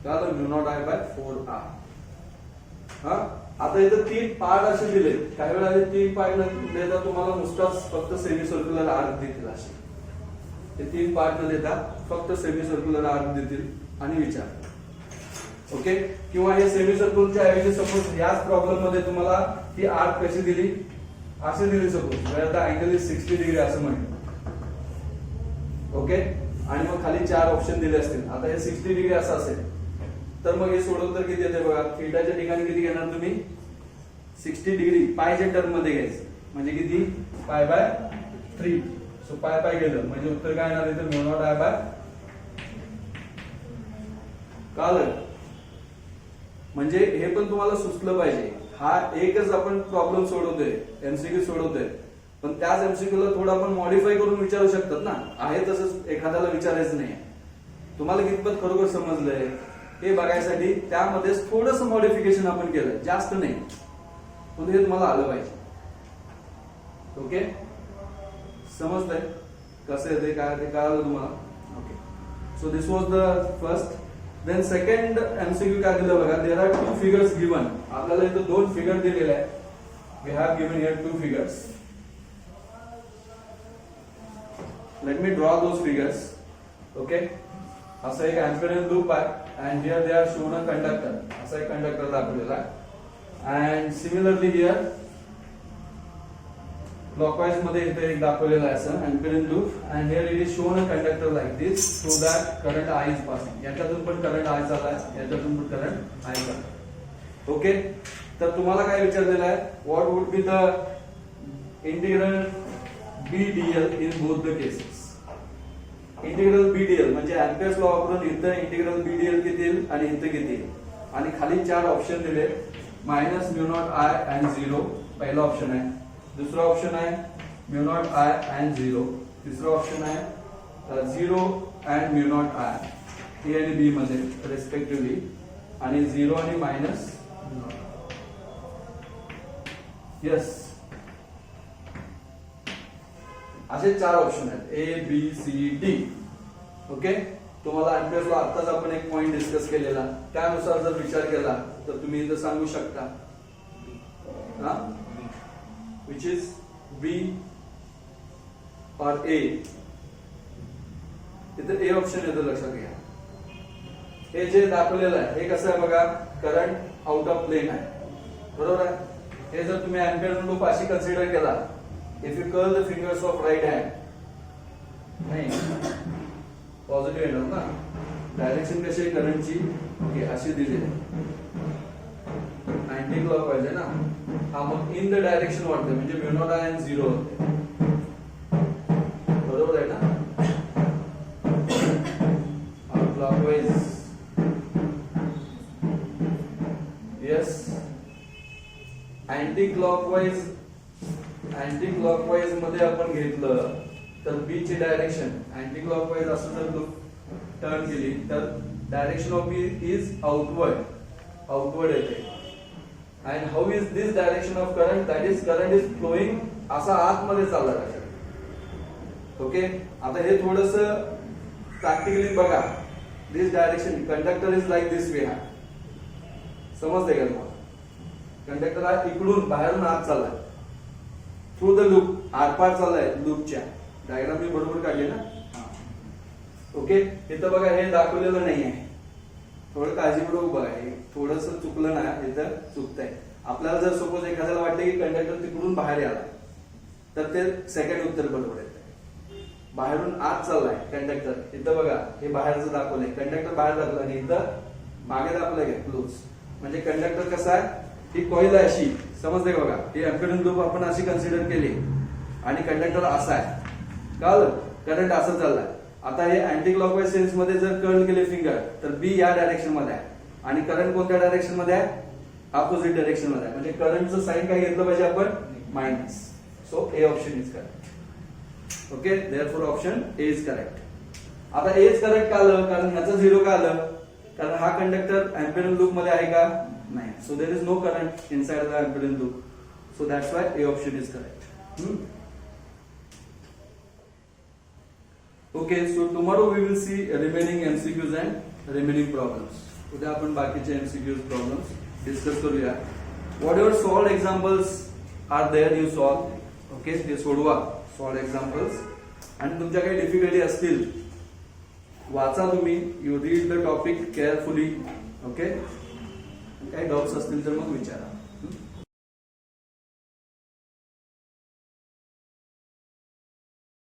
कळलं, μ0I/4R. हा, आता इथं 3 पार्ट असे दिले. काही वेळा हे 3 पार्ट न देता तुम्हाला नुसताच फक्त सेमी सर्क्युलर आर्क देतील. असे हे 3 पार्ट न देता फक्त सेमी सर्क्युलर आर्क देतील आणि विचार. ओके. किंवा हे सेमी सर्क्युलरच्या ऐवजी सपोज याच प्रॉब्लेम मध्ये तुम्हाला ही आर्क कशी दिली, असे दिली suppose, where the angle is 60 degree असं म्हणतो. ओके. आणि मग खाली 4 ऑप्शन दिले असतील. आता हे 60 डिग्री असं असेल तर मग हे सोडवलं तर किती येते बघा, थीटाच्या ठिकाणी किती घेणार तुम्ही, 60 डिग्री पायच्या टर्म मध्ये घ्यायचं. म्हणजे किती, π/3. सो पाय गेलं म्हणजे उत्तर काय येणार इथे, μ0I/. कळलं. म्हणजे हे पण तुम्हाला सुचलं पाहिजे. हा एकच आपण प्रॉब्लेम सोडवतोय, एमसीक्यू सोडवतोय, पण त्याच एमसीक्यूला थोडं आपण मॉडिफाय करून विचारू शकतात ना. आहे तसंच एखाद्याला विचारायचं नाही. तुम्हाला कितपत खरोखर समजलंय हे बघायसाठी त्यामध्येच थोडंसं मॉडिफिकेशन आपण केलं, जास्त नाही. पण हे तुम्हाला आलं पाहिजे. ओके. समजलंय कसं आहे ते, काय ते कळालं तुम्हाला. Okay. So this was the first. Then second MCQ काय दिलं बघा, देयर आर 2 फिगर्स गिवन. आपल्याला इथं 2 फिगर दिलेले आहेत. We have given here 2 figures. Let me draw those figures. Okay. असा एक एम्पिरियन लूप आहे and here they are shown a conductor, असा एक कंडक्टर दाखवलेला आहे अँड सिमिलरली हियर क्लॉकवाइज मध्ये इथे एक दाखवलेला आहे असं Amperean loop and here it is shown a conductor like this so that current I is passing. याच्यातून पण करंट आय चाललाय, याच्यातून पण करंट आय चाललाय. ओके, तर तुम्हाला काय विचारलेलं आहे, what would be the integral BDL in both the cases. Integral BDL म्हणजे एम्पियर्स लॉ वापरून इथं इंटिग्रल BDL किती येईल आणि इथं किती येईल. आणि खाली चार ऑप्शन दिले, minus mu naught I and 0 पहिला ऑप्शन आहे, दुसरा ऑप्शन आहे म्यू नॉट आय अँड 0, तिसरा ऑप्शन आहे 0 अँड म्यू नॉट आय ए आणि बी मध्ये रेस्पेक्टिव्हली, आणि 0 आणि मायनस. यस, असे चार ऑप्शन आहेत A B C D. Okay, तुम्हाला एम्पियर्स लॉ आत्ताच आपण एक पॉइंट डिस्कस केलेला, त्यानुसार जर विचार केला तर तुम्ही इथं सांगू शकता विच इज B और A. इथे A ऑप्शन येतं, लक्षात घ्या. हे जे दाखवलेलं आहे हे कसं आहे बघा, करंट आउट ऑफ प्लेन आहे, बरोबर आहे. हे जर तुम्ही एम्पियर लूप अशी कन्सिडर केला, if you curl the fingers of right hand, नाही पॉझिटिव्ह येणार ना, डायरेक्शन कशी आहे करंटची, ओके अशी दिलेली आहे, 90 क्लॉकवाइज आहे ना. हा मग इन द डायरेक्शन वाढते म्हणजे म्यू नॉट आय अँड 0 होते, बरोबर आहे ना. क्लॉकवाइज यस, अँटी क्लॉकवाइज मध्ये आपण घेतलं तर बी ची डायरेक्शन अँटी क्लॉकवाइज असं जर टर्न केली तर direction of B is outward येते. And how is this direction of current, that is current is flowing असा आतमध्ये चालला आहे. ओके, आता हे थोडस प्रॅक्टिकली बघा. This direction conductor is like this way, समजते का तुम्हाला. कंडक्टर हा इकडून बाहेरून आत चाललाय थ्रू द लूप, आरपार चाललाय लूपच्या. डायग्राम मी बरोबर काढली ना. ओके, इथं बघा हे दाखवलेलं नाही आहे, थोडं काळजीपूर्वक बघा, हे थोडस चुकलं ना, इथं चुकतंय. आपल्याला जर सपोज एखाद्याला वाटलं की कंडक्टर तिकडून बाहेर आला तर ते सेकंड उत्तर बरोबर येतं. बाहेरून आत चाललाय कंडक्टर, इथं बघा हे बाहेरचं दाखवलंय, कंडक्टर बाहेर दाखवलं आणि इथं मागे दाखवलंय क्लोज. म्हणजे कंडक्टर कसा आहे, ही कॉईल आहे अशी, समजते का बघा. ही एम्पिरियन लूप आपण अशी कन्सिडर केली आणि कंडक्टर असा आहे, कळलं, करंट असं चाललाय. आता हे अँटी क्लॉकवाइज सेन्स मध्ये जर कर्ल केले फिंगर तर बी या डायरेक्शन मध्ये आहे आणि करंट कोणत्या डायरेक्शन मध्ये आहे, अपोजिट डायरेक्शन मध्ये आहे. म्हणजे करंटचं साइन काय घेतलं पाहिजे आपण, minus. So A option is correct. Okay, therefore option A is correct. आता ए इज करेक्ट का आलं, कारण ह्याचं 0 का आलं, कारण हा कंडक्टर एम्पिरियन लूप मध्ये आहे का, नाही. So there is no current inside the amperian loop, so that's why A option is correct. Okay, so tomorrow we will see remaining MCQs and remaining problems. उद्या आपण बाकीचे MCQs प्रॉब्लेम्स डिस्कस करूया. Whatever solve examples are there you solve. Okay, ते सोडवा solve examples. आणि तुमच्या काही difficulty असतील वाचा तुम्ही, you read the topic carefully. Okay, काही डाउट्स असतील तर मग विचारा.